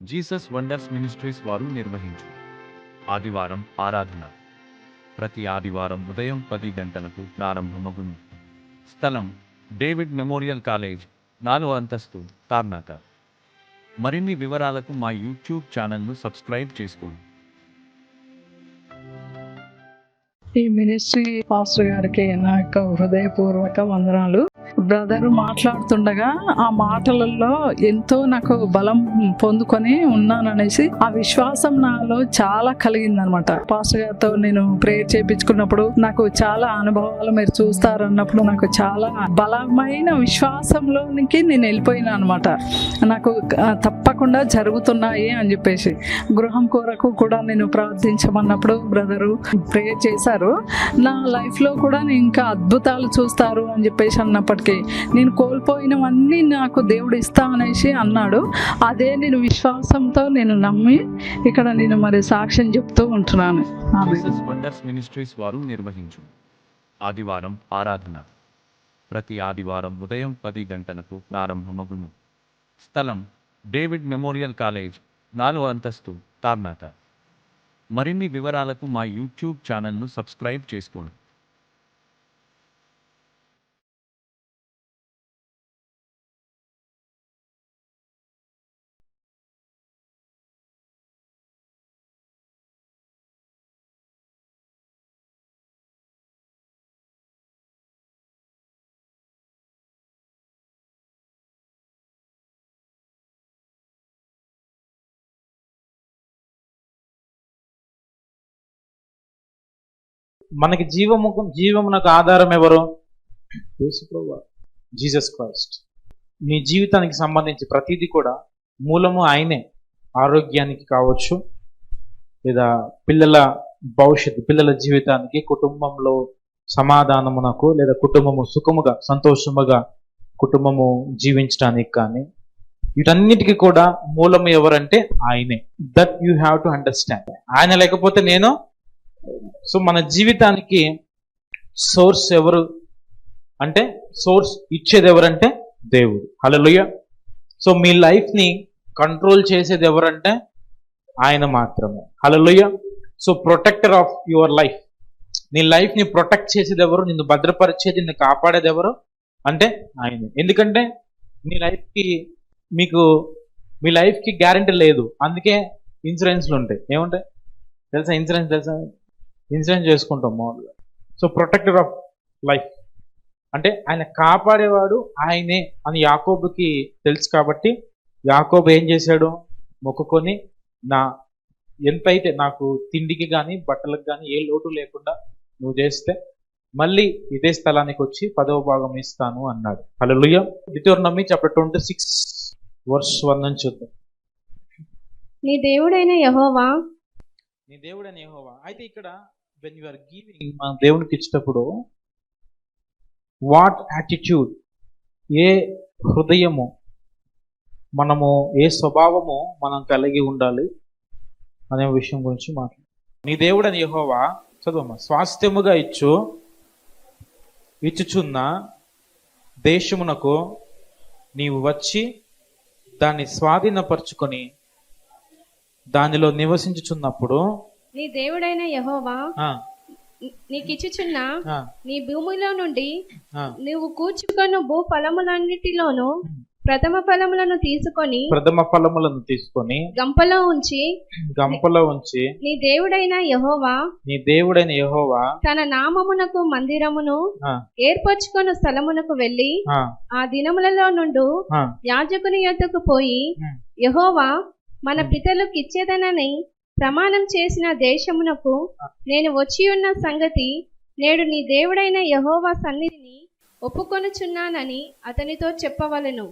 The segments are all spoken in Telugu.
జీసస్ వండర్స్ మినిస్ట్రీస్ వారు నిర్వహించు ఆదివారం ఆరాధన ప్రతి ఆదివారం ఉదయం 10 గంటలకు ప్రారంభమగును. స్థలం డేవిడ్ మెమోరియల్ కాలేజ్, 4వ అంతస్తు, తార్నాక. మరిన్ని వివరాలకు మా యూట్యూబ్ ఛానల్ను సబ్స్క్రైబ్ చేసుకోండి. ఈ మినిస్ట్రీ పాస్టర్ గారికి నా యొక్క హృదయపూర్వక వందనాలు. బ్రదర్ మాట్లాడుతుండగా ఆ మాటలలో ఎంతో నాకు బలం పొందుకొని ఉన్నాననేసి ఆ విశ్వాసం నాలో చాలా కలిగిందనమాట. పాస్టర్ గారితో నేను ప్రేయర్ చేయించుకున్నప్పుడు నాకు చాలా అనుభవాలు మీరు చూస్తారన్నప్పుడు నాకు చాలా బలమైన విశ్వాసంలోనికి నేను వెళ్ళిపోయినా అనమాట. నాకు తప్పకుండా జరుగుతున్నాయి అని చెప్పేసి గృహం కొరకు కూడా నేను ప్రార్థించమన్నప్పుడు బ్రదరు ప్రేయర్ చేశారు. నా లైఫ్లో కూడా నేను ఇంకా అద్భుతాలు చూస్తారు అని చెప్పేసి అన్నప్పటికీ నేను కోల్పోయినవన్నీ నాకు దేవుడు ఇస్తా అనేసి అన్నాడు. అదే నేను విశ్వాసంతో నేను నమ్మి ఇక్కడ నేను మరి సాక్ష్యం చెప్తూ ఉంటున్నాను. జీసస్ వండర్స్ మినిస్ట్రీస్ వారు నిర్వహించు ఆదివారం ఆరాధన ప్రతి ఆదివారం ఉదయం 10 గంటలకు ప్రారంభమగును. స్థలం డేవిడ్ మెమోరియల్ కాలేజ్, 4వ అంతస్తు, తార్నాక. మరిన్ని వివరాలకు మా యూట్యూబ్ ఛానల్ను సబ్స్క్రైబ్ చేసుకోండి. మనకి జీవమునకు ఆధారం ఎవరు? యేసుప్రభువు, జీసస్ క్రైస్ట్. నీ జీవితానికి సంబంధించి ప్రతిదీ కూడా మూలము ఆయనే. ఆరోగ్యానికి కావచ్చు, లేదా పిల్లల భవిష్యత్తు, పిల్లల జీవితానికి, కుటుంబంలో సమాధానమునకు, లేదా కుటుంబము సుఖముగా సంతోషముగా కుటుంబము జీవించడానికి కానీ, వీటన్నిటికీ కూడా మూలము ఎవరంటే ఆయనే. That you have to understand. ఆయన లేకపోతే నేను. సో మన జీవితానికి సోర్స్ ఎవరు అంటే, సోర్స్ ఇచ్చేది ఎవరంటే దేవుడు. హల్లెలూయా. సో మీ లైఫ్ని కంట్రోల్ చేసేది ఎవరంటే ఆయన మాత్రమే. Hallelujah. So protector of your life. నీ లైఫ్ని ప్రొటెక్ట్ చేసేది ఎవరు? నిన్ను భద్రపరిచేది, నిన్ను కాపాడేది ఎవరు అంటే ఆయన. ఎందుకంటే మీ లైఫ్కి గ్యారెంటీ లేదు. అందుకే ఇన్సూరెన్స్లు ఉంటాయి. ఏముంటాయి తెలుసా? ఇన్సూరెన్స్ చేసుకుంటాం మామూలుగా. సో ప్రొటెక్టర్ ఆఫ్ లైఫ్ అంటే ఆయన కాపాడేవాడు ఆయనే అని యాకోబుకి తెలుసు. కాబట్టి యాకోబు ఏం చేశాడు? మొక్కుకొని, ఎంతైతే నాకు తిండికి కానీ బట్టలకు కానీ ఏ లోటు లేకుండా నువ్వు చేస్తే మళ్ళీ ఇదే స్థలానికి వచ్చి 10వ భాగం ఇస్తాను అన్నాడు. హల్లెలూయా. డిటెరోనమీ చాప్టర్ 26 verse 1 నుంచి చూద్దాం. నీ దేవుడైన యెహోవా. అయితే ఇక్కడ when you are giving, మన దేవునికి ఇచ్చేటప్పుడు వాట్ యాటిట్యూడ్, ఏ హృదయము, మనము ఏ స్వభావము మనం కలిగి ఉండాలి అనే విషయం గురించి మాట్లాడు. నీ దేవుడని యెహోవా, చదువమ్మా, స్వాస్థ్యముగా ఇచ్చుచున్న దేశమునకు నీవు వచ్చి దాన్ని స్వాధీనపరుచుకొని దానిలో నివసించుచున్నప్పుడు నీ దేవుడైన యెహోవా నీకిచ్చుచున్న నీ భూమిలో నుండి నువ్వు కూర్చుకొన్న భూ ఫలములన్నిటిలోను ప్రథమ ఫలములను తీసుకొని గంపలో ఉంచి నీ దేవుడైన యెహోవా తన నామమునకు మందిరమును ఏర్పరచుకొన్న స్థలమునకు వెళ్ళి ఆ దినములలో నుండి యాజకుని యొద్దకు పోయి, యెహోవా మన పితరులకు ఇచ్చేదనని ప్రమాణం చేసిన దేశమునకు నేను వచ్చి ఉన్న సంగతి నేడు నీ దేవుడైన యెహోవా సన్నిధిని ఒప్పుకొనుచున్నానని అతనితో చెప్పవలెను.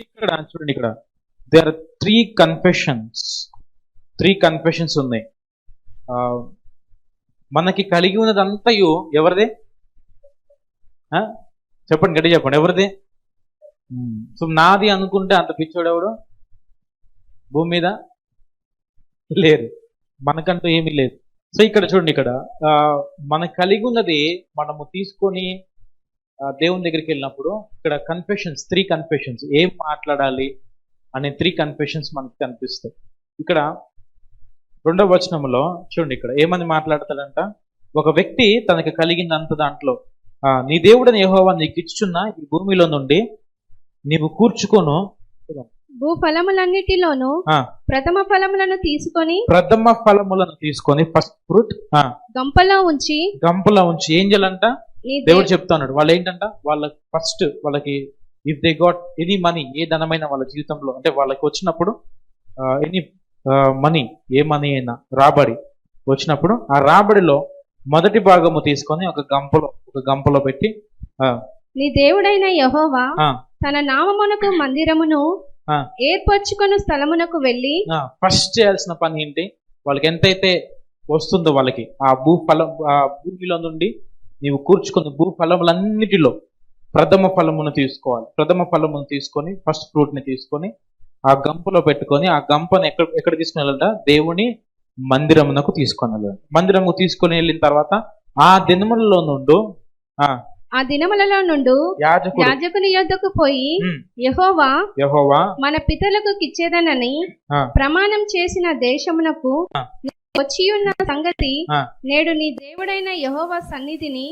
ఇక్కడ చూడండి, ఇక్కడ దేర్ ఆర్ 3 కన్ఫెషన్స్ ఉన్నాయి. మనకి కలిగి ఉన్నదంతయు ఎవరిదే? చెప్పండి, గట్టి చెప్పండి, ఎవరిదే? సో నాది అనుకుంటే అంత పిచ్చోడెవడు భూమి మీద లేరు. మనకంటూ ఏమీ లేదు. సో ఇక్కడ చూడండి, ఇక్కడ మనకు కలిగి ఉన్నది మనము తీసుకొని దేవుని దగ్గరికి వెళ్ళినప్పుడు ఇక్కడ కన్ఫెషన్స్, 3 కన్ఫెషన్స్. ఏం మాట్లాడాలి, అనే 3 కన్ఫెషన్స్ మనకు కనిపిస్తాయి. ఇక్కడ 2వ వచనంలో చూడండి, ఇక్కడ ఏమని మాట్లాడతాడంట, ఒక వ్యక్తి తనకు కలిగిందంత దాంట్లో నీ దేవుడని యెహోవా నీకు ఇచ్చుచున్న ఈ భూమిలో నుండి నీవు కూర్చుకొను భూఫలములన్నిటిలోను ప్రథమ ఫలములను తీసుకొని ఫస్ట్ ఫ్రూట్ గంపలో ఉంచి ఏం చేయాలంట దేవుడు చెప్తున్నాడు. వాళ్ళు ఏంటంట, వాళ్ళకి if they got any money, ఏ ధనమైన వాళ్ళ జీవితంలో అంటే వాళ్ళకి వచ్చినప్పుడు ఎనీ మనీ, ఏ మనీ అయినా రాబడి వచ్చినప్పుడు ఆ రాబడిలో మొదటి భాగము తీసుకొని ఒక గంపలో పెట్టి నీ దేవుడైన యెహోవా తన నామమునకు మందిరమును ఏర్పరచుకొను స్థలమునకు వెళ్ళి ఫస్ట్ చేయాల్సిన పని ఏంటి, వాళ్ళకి ఎంతైతే వస్తుందో వాళ్ళకి ఆ భూమిలో నుండి నీవు కూర్చుకున్న భూఫలములన్నిటిలో ప్రథమ ఫలమును తీసుకోవాలి. ప్రథమ ఫలమును తీసుకొని ఫస్ట్ ఫ్రూట్ ని తీసుకొని ఆ గంపలో పెట్టుకొని ఆ గంపను ఎక్కడ తీసుకుని వెళ్ళాలంట, దేవుని మందిరమునకు తీసుకొని వెళ్ళాలి. మందిరము తీసుకొని వెళ్ళిన తర్వాత ఆ దినములలో నుండి యాజకుని యొద్దకు పోయి యెహోవా మన పితరులకు కిచ్చేదనని ప్రమాణం చేసిన దేశమునకు వచ్చి ఉన్న సంగతి నేడు నీ దేవుడైన యెహోవా సన్నిధిని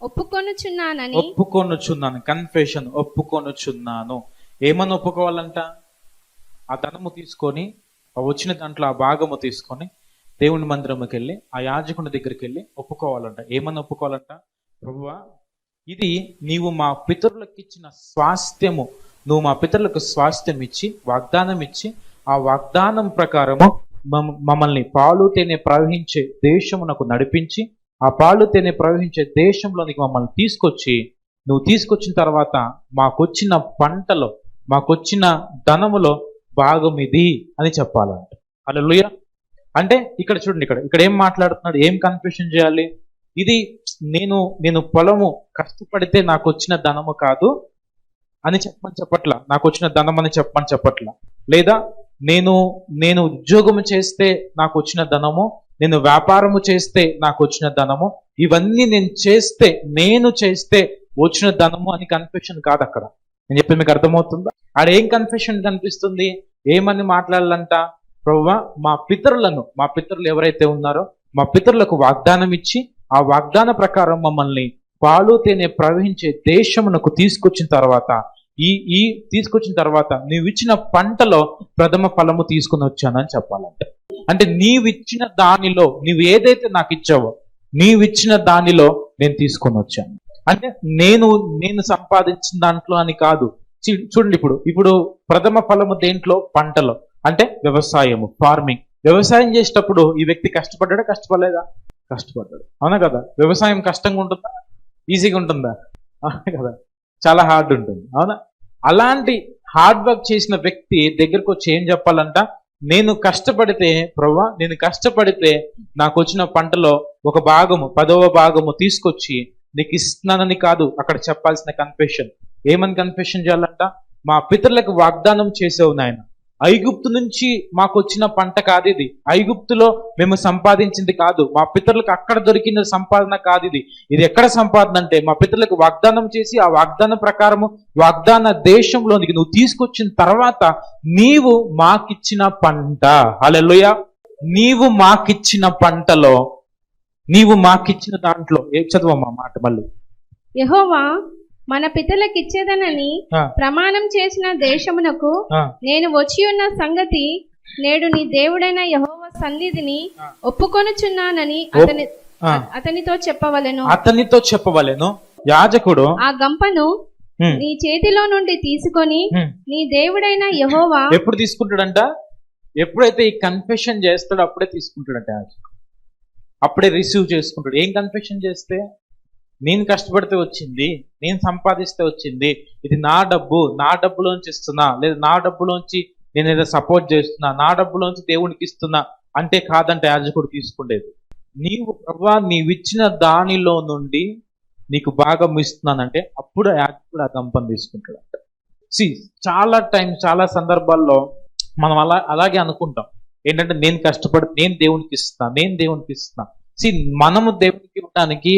ఒప్పుకొనుచున్నాను. కన్ఫెషన్, ఒప్పుకొనుచున్నాను. ఏమని ఒప్పుకోవాలంట, ఆ ధనము తీసుకొని వచ్చిన దాంట్లో ఆ భాగము తీసుకొని దేవుని మందిరంకి వెళ్ళి ఆ యాజకుని దగ్గరికి వెళ్ళి ఒప్పుకోవాలంట. ఏమని ఒప్పుకోవాలంట, ప్రభువా ఇది నీవు మా పితరులకు ఇచ్చిన స్వాస్థ్యము, నువ్వు మా పితరులకు స్వాస్థ్యం ఇచ్చి వాగ్దానం ఇచ్చి ఆ వాగ్దానం ప్రకారము మమ్మల్ని పాలు తేనె ప్రవహించే దేశమునకు నడిపించి ఆ పాలు తేనె ప్రవహించే దేశంలోనికి మమ్మల్ని తీసుకొచ్చి నువ్వు తీసుకొచ్చిన తర్వాత మాకొచ్చిన పంటలో మాకొచ్చిన ధనములో భాగం ఇది అని చెప్పాలంట. హల్లెలూయా. అంటే ఇక్కడ చూడండి, ఇక్కడ ఏం మాట్లాడుతున్నాడు, ఏం కన్ఫెషన్ చేయాలి, ఇది నేను పొలము కష్టపడితే నాకు వచ్చిన ధనము కాదు అని చెప్పట్లా, నాకు వచ్చిన ధనం అని చెప్పట్లా, లేదా నేను ఉద్యోగము చేస్తే నాకు వచ్చిన ధనము, నేను వ్యాపారము చేస్తే నాకు వచ్చిన ధనము, ఇవన్నీ నేను చేస్తే వచ్చిన ధనము అని కన్ఫెషన్ కాదు. అక్కడ నేను చెప్పి మీకు అర్థమవుతుందా? ఆడ ఏం కన్ఫెషన్ కనిపిస్తుంది, ఏమని మాట్లాడాలంట, ప్రభువా మా పితరులు ఎవరైతే ఉన్నారో మా పితరులకు వాగ్దానం ఇచ్చి ఆ వాగ్దాన ప్రకారం మమ్మల్ని పాలు తేనె ప్రవహించే దేశమునకు తీసుకొచ్చిన తర్వాత నీవు ఇచ్చిన పంటలో ప్రథమ ఫలము తీసుకుని వచ్చానని చెప్పాలంటే, అంటే నీవిచ్చిన దానిలో నీవు ఏదైతే నాకు ఇచ్చావో నీవిచ్చిన దానిలో నేను తీసుకొని వచ్చాను. అంటే నేను సంపాదించిన దాంట్లో అని కాదు. చూడండి, ఇప్పుడు ప్రథమ ఫలము దేంట్లో, పంటలో, అంటే వ్యవసాయము, ఫార్మింగ్. వ్యవసాయం చేసేటప్పుడు ఈ వ్యక్తి కష్టపడ్డాడా, కష్టపడలేదా? కష్టపడ్డాడు, అవునా కదా? వ్యవసాయం కష్టంగా ఉంటుందా, ఈజీగా ఉంటుందా? అవునా కదా? చాలా హార్డ్ ఉంటుంది, అవునా? అలాంటి హార్డ్ వర్క్ చేసిన వ్యక్తి దగ్గరకు వచ్చి ఏం చెప్పాలంట, నేను కష్టపడితే నాకు వచ్చిన పంటలో ఒక భాగము, 10వ భాగము తీసుకొచ్చి నీకు ఇస్తున్నానని కాదు అక్కడ చెప్పాల్సిన కన్ఫెషన్. ఏమని కన్ఫెషన్ చేయాలంట, మా పితరులకు వాగ్దానం చేసావు నాయన, ఐగుప్తు నుంచి మాకు వచ్చిన పంట కాదు ఇది, ఐగుప్తులో మేము సంపాదించింది కాదు, మా పితరులకు అక్కడ దొరికిన సంపాదన కాదు ఇది ఎక్కడ సంపాదన అంటే మా పితరులకు వాగ్దానం చేసి ఆ వాగ్దాన ప్రకారము వాగ్దాన దేశంలోనికి నువ్వు తీసుకొచ్చిన తర్వాత నీవు మాకిచ్చిన పంట. హల్లెలూయా. నీవు మాకిచ్చిన పంటలో, నీవు మాకిచ్చిన దాంట్లో చదవమ్మా మాట మళ్ళీ. యెహోవా మన పితరులకిచ్చేదనని ప్రమాణం చేసిన దేశమునకు నేను వచ్చి ఉన్న సంగతి నేడు నీ దేవుడైన యెహోవా సన్నిధిని ఒప్పుకొనుచున్నానని అతనితో చెప్పవలెను. యాజకుడు ఆ గంపను నీ చేతిలో నుండి తీసుకొని నీ దేవుడైన యెహోవా ఎప్పుడు తీసుకుంటాడంట, ఎప్పుడైతే ఈ కన్ఫెషన్ చేస్తాడో అప్పుడే తీసుకుంటాడంట యాజకుడు, అప్పుడే రిసీవ్ చేసుకుంటాడు. ఏం కన్ఫెషన్ చేస్తే, నేను కష్టపడితే వచ్చింది, నేను సంపాదిస్తే వచ్చింది, ఇది నా డబ్బులోంచి ఇస్తున్నా, లేదా నా డబ్బులోంచి నేను ఏదో సపోర్ట్ చేస్తున్నా, నా డబ్బులోంచి దేవునికి ఇస్తున్నా అంటే కాదంటే యాజకుడు తీసుకునేది. నీవు ప్రభువా నీవిచ్చిన దానిలో నుండి నీకు భాగం ఇస్తున్నానంటే అప్పుడు యాజకుడు ఆ గంపను తీసుకుంటాడంట. చాలా సందర్భాల్లో మనం అలాగే అనుకుంటాం, ఏంటంటే నేను కష్టపడి నేను దేవునికి ఇస్తున్నా. మనము దేవునికి ఇవ్వడానికి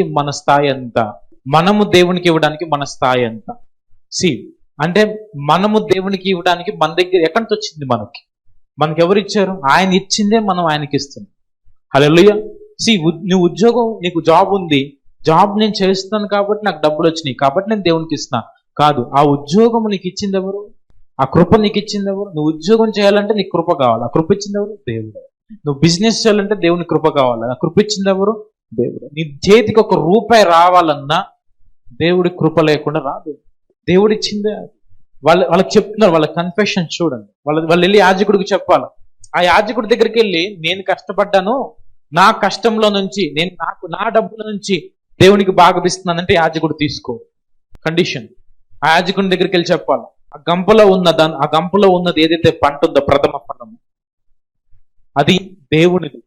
మన స్థాయి ఎంత, అంటే మనము దేవునికి ఇవ్వడానికి మన దగ్గర ఎక్కడి నుంచి వచ్చింది? మనకి ఎవరు ఇచ్చారు? ఆయన ఇచ్చిందే మనం ఆయనకి ఇస్తున్నాం. హల్లెలూయా. నువ్వు ఉద్యోగం, నీకు జాబ్ ఉంది, జాబ్ నేను చేస్తున్నాను కాబట్టి నాకు డబ్బులు వచ్చినాయి కాబట్టి నేను దేవునికి ఇస్తున్నా కాదు. ఆ ఉద్యోగం నీకు ఇచ్చింది ఎవరు? ఆ కృప నీకు ఇచ్చింది ఎవరు? నువ్వు ఉద్యోగం చేయాలంటే నీకు కృప కావాలి, ఆ కృప ఇచ్చింది ఎవరు? దేవుడు. నువ్వు బిజినెస్ చేయాలంటే దేవుని కృప కావాలి, ఆ కృప ఇచ్చింది ఎవరు? దేవుడు. నీ చేతికి ₹1 రావాలన్నా దేవుడి కృప లేకుండా రాదు, దేవుడు ఇచ్చిందే. వాళ్ళకి చెప్తున్నారు, వాళ్ళ కన్ఫెషన్ చూడండి. వాళ్ళు వెళ్ళి యాజకుడికి చెప్పాలి. ఆ యాజకుడి దగ్గరికి వెళ్ళి, నేను కష్టపడ్డాను, నా కష్టంలో నుంచి నా డబ్బుల నుంచి దేవునికి భాగమిస్తున్నానంటే యాజకుడు తీసుకో. కండిషన్. ఆ యాజకుడి దగ్గరికి వెళ్ళి చెప్పాలి, ఆ గంపలో ఉన్నది ఏదైతే పంట ఉందో, ప్రథమ ఫలము, అది దేవునిది.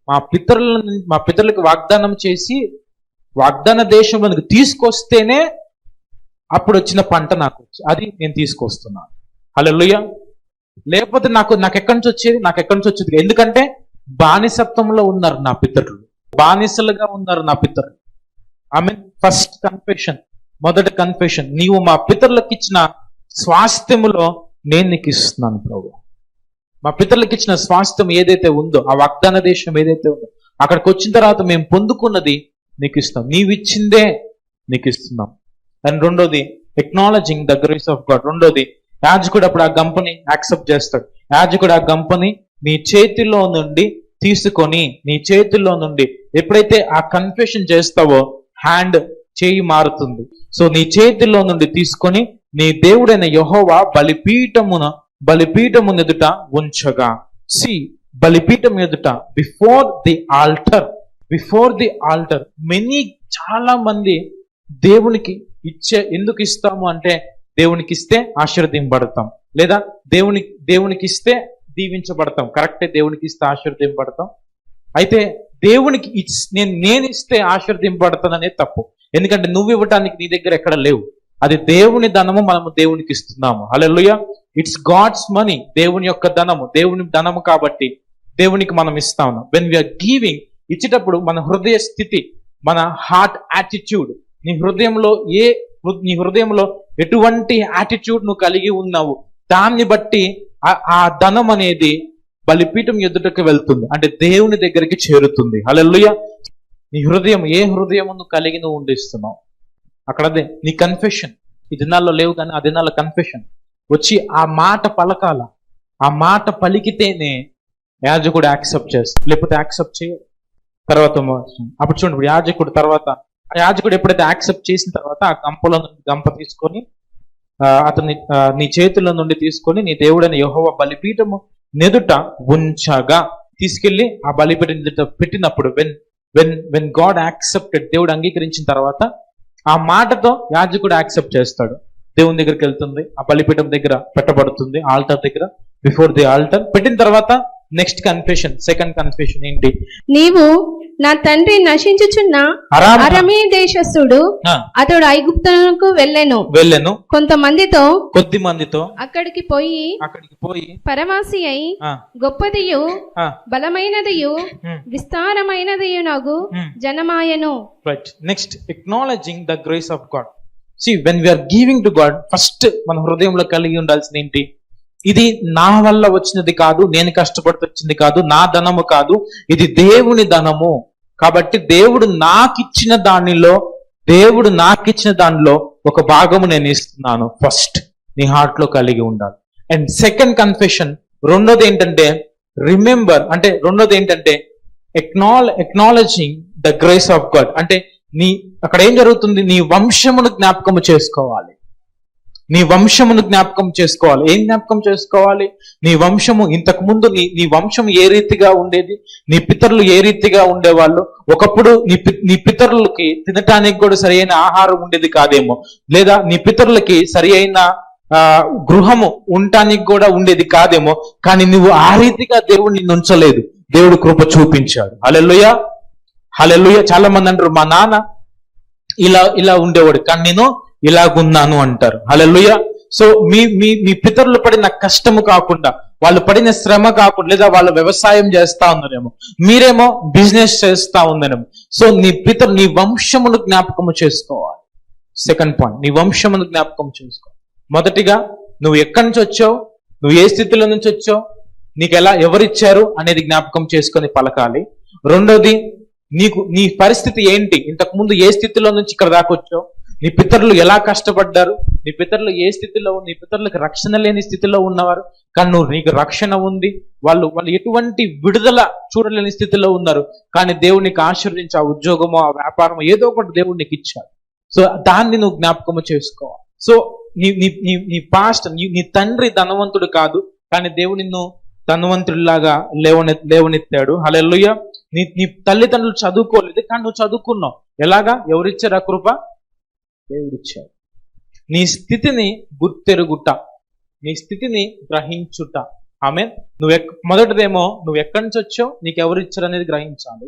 మా పితరులకు వాగ్దానం చేసి వాగ్దాన దేశంలోనికి తీసుకొస్తేనే అప్పుడు వచ్చిన పంట నాకు అది నేను తీసుకొస్తున్నాను. హల్లెలూయా. లేకపోతే నాకు ఎక్కడి నుంచి వచ్చేది? ఎందుకంటే బానిసత్వంలో ఉన్నారు నా పితరులు, బానిసలుగా ఉన్నారు నా పితరులు. ఫస్ట్ కన్ఫెషన్, మొదటి కన్ఫెషన్, నీవు మా పితరులకు ఇచ్చిన స్వాస్థ్యములో నేను నీకు ఇస్తున్నాను ప్రభు. మా పితరులకు ఇచ్చిన స్వాస్థ్యం ఏదైతే ఉందో, ఆ వాగ్దాన దేశం ఏదైతే ఉందో, అక్కడికి వచ్చిన తర్వాత మేము పొందుకున్నది నీకు ఇస్తాం, నీవిచ్చిందే నీకు ఇస్తున్నాం. అండ్ రెండోది, acknowledging the grace of God. రెండోది, యాజకుడు అప్పుడు ఆ గంపని యాక్సెప్ట్ చేస్తాడు. యాజకుడు ఆ గంపని నీ చేతిలో నుండి తీసుకొని, నీ చేతుల్లో నుండి ఎప్పుడైతే ఆ కన్ఫెషన్ చేస్తావో చేయి మారుతుంది. సో నీ చేతిలో నుండి తీసుకొని నీ దేవుడైన యెహోవా బలిపీఠము ఎదుట ఉంచగా. బలిపీఠం ఎదుట, బిఫోర్ ది ఆల్టర్. చాలా మంది దేవునికి ఎందుకు ఇస్తాము అంటే, దేవునికి ఇస్తే ఆశీర్వదింపబడతాం, లేదా దేవునికి ఇస్తే దీవించబడతాం. కరెక్టే, దేవునికి ఇస్తే ఆశీర్వదింపబడతాం. అయితే దేవునికి నేను ఇస్తే ఆశీర్వదింపబడతాను అనేది తప్పు. ఎందుకంటే నువ్వు ఇవ్వటానికి నీ దగ్గర ఎక్కడ లేవు, అది దేవుని ధనము, మనము దేవునికి ఇస్తున్నాము. హల్లెలూయా. ఇట్స్ గాడ్స్ మనీ, దేవుని యొక్క ధనము, దేవుని ధనము కాబట్టి దేవునికి మనం ఇస్తాము. వెన్ వీఆర్ గివింగ్, ఇచ్చేటప్పుడు మన హృదయ స్థితి, మన హార్ట్ యాటిట్యూడ్, నీ హృదయంలో ఎటువంటి యాటిట్యూడ్ నువ్వు కలిగి ఉన్నావు, దాన్ని బట్టి ఆ ధనం అనేది బలిపీఠం ఎదుటకు వెళ్తుంది, అంటే దేవుని దగ్గరికి చేరుతుంది. హల్లెలూయా. నీ హృదయం, ఏ హృదయం నువ్వు కలిగి నువ్వు ఉండిస్తున్నావు, అక్కడదే నీ కన్ఫెషన్. ఈ దినాల్లో లేవు కానీ ఆ దినాల్లో కన్ఫెషన్ వచ్చి ఆ మాట పలకాల. ఆ మాట పలికితేనే యాజకుడు యాక్సెప్ట్ చేస్తాడు, లేకపోతే యాక్సెప్ట్ చేయడు. తర్వాత అప్పుడు చూడండి, యాజకుడు తర్వాత, ఆ యాజకుడు ఎప్పుడైతే యాక్సెప్ట్ చేసిన తర్వాత ఆ గంప తీసుకొని అతన్ని నీ చేతుల్లో నుండి తీసుకొని నీ దేవుడైన యెహోవా బలిపీఠము నెదుట ఉంచగా తీసుకెళ్లి ఆ బలిపీఠం ఎదుట పెట్టినప్పుడు, వెన్ గాడ్ యాక్సెప్టెడ్, దేవుడు అంగీకరించిన తర్వాత ఆ మాటతో యాజకుడు యాక్సెప్ట్ చేస్తాడు. దేవుని దగ్గరికి వెళ్తుంది, ఆ బలిపీఠం దగ్గర పెట్టబడుతుంది, ఆల్టర్ దగ్గర, బిఫోర్ ది ఆల్టర్ పెట్టిన తర్వాత నెక్స్ట్ కన్ఫెషన్, సెకండ్ కన్ఫెషన్ ఏంటి? నీవు నా తండ్రి నశించుచున్న అరమీ దేశస్థుడు అతడు ఐగుప్తునకు వెళ్ళెను కొద్ది మందితో అక్కడికి పోయి పరవాసి అయి గొప్పదియు బలమైనదియు విస్తారమైనదియు నగు జనమాయను. Right. Next, acknowledging the grace of God. when we are giving to God, first మన హృదయంలో కలిగి ఉండాల్సింది ఏంటి? ఇది నా వల్ల వచ్చినది కాదు, నేను కష్టపడితే వచ్చింది కాదు, నా ధనము కాదు, ఇది దేవుని ధనము. కాబట్టి దేవుడు నాకిచ్చిన దానిలో ఒక భాగము నేను ఇస్తున్నాను. ఫస్ట్ నీ హార్ట్ లో కలిగి ఉండాలి. అండ్ సెకండ్ కన్ఫెషన్, రెండోది ఏంటంటే acknowledging the grace of God. అంటే అక్కడ ఏం జరుగుతుంది? నీ వంశమును జ్ఞాపకం చేసుకోవాలి. ఏం జ్ఞాపకం చేసుకోవాలి? నీ వంశము, ఇంతకు ముందు నీ వంశం ఏ రీతిగా ఉండేది, నీ పితరులు ఏ రీతిగా ఉండేవాళ్ళు. ఒకప్పుడు నీ పితరులకి తినటానికి కూడా సరి అయిన ఆహారం ఉండేది కాదేమో, లేదా నీ పితరులకి సరి అయిన గృహము ఉండటానికి కూడా ఉండేది కాదేమో, కానీ నువ్వు ఆ రీతిగా దేవుడు నిన్ను ఉంచలేదు, దేవుడు కృప చూపించాడు. హల్లెలూయా, హల్లెలూయా. చాలా మంది అంటారు, మా నాన్న ఇలా ఉండేవాడు కానీ నేను ఇలాగున్నాను అంటారు. హల్లెలూయా. సో మీ పితరులు పడిన కష్టము కాకుండా, వాళ్ళు పడిన శ్రమ కాకుండా, లేదా వాళ్ళు వ్యవసాయం చేస్తా ఉన్నారేమో, మీరేమో బిజినెస్ చేస్తా ఉందనేమో. సో నీ వంశమును జ్ఞాపకము చేసుకోవాలి. సెకండ్ పాయింట్, నీ వంశమును జ్ఞాపకం చేసుకోవాలి. మొదటిగా నువ్వు ఎక్కడి నుంచి వచ్చావు, నువ్వు ఏ స్థితిలో నుంచి వచ్చావు, నీకు ఎవరిచ్చారు అనేది జ్ఞాపకం చేసుకొని పలకాలి. రెండోది, నీ పరిస్థితి ఏంటి, ఇంతకు ముందు ఏ స్థితిలో నుంచి ఇక్కడ దాకా వచ్చావు, నీ పితరులు ఎలా కష్టపడ్డారు, నీ పితరులు ఏ స్థితిలో, నీ పితరులకు రక్షణ లేని స్థితిలో ఉన్నవారు, కానీ నీకు రక్షణ ఉంది. వాళ్ళు ఎటువంటి విడుదల చూడలేని స్థితిలో ఉన్నారు, కానీ దేవుడు నీకు ఆశీర్వదించి ఆ ఉద్యోగమో ఆ వ్యాపారమో ఏదో ఒకటి దేవుడు నీకు ఇచ్చాడు. సో దాన్ని నువ్వు జ్ఞాపకము చేసుకోవాలి. సో నీ పాస్ట్, నీ తండ్రి ధనవంతుడు కాదు, కానీ దేవుడు నిన్ను ధనవంతుడిలాగా లేవనెత్తాడు. హల్లెలూయా. నీ తల్లిదండ్రులు చదువుకోలేదు, కానీ నువ్వు చదువుకున్నావు. ఎలాగా? ఎవరిచ్చారు ఆ కృప? దేవుడిచ్చాడు. నీ స్థితిని గుర్తెరుగుట, నీ స్థితిని గ్రహించుట. ఆమెన్. మొదటిదేమో నువ్వు ఎక్కడి నుంచి వచ్చావు, నీకు ఎవరిచ్చారు అనేది గ్రహించాలి.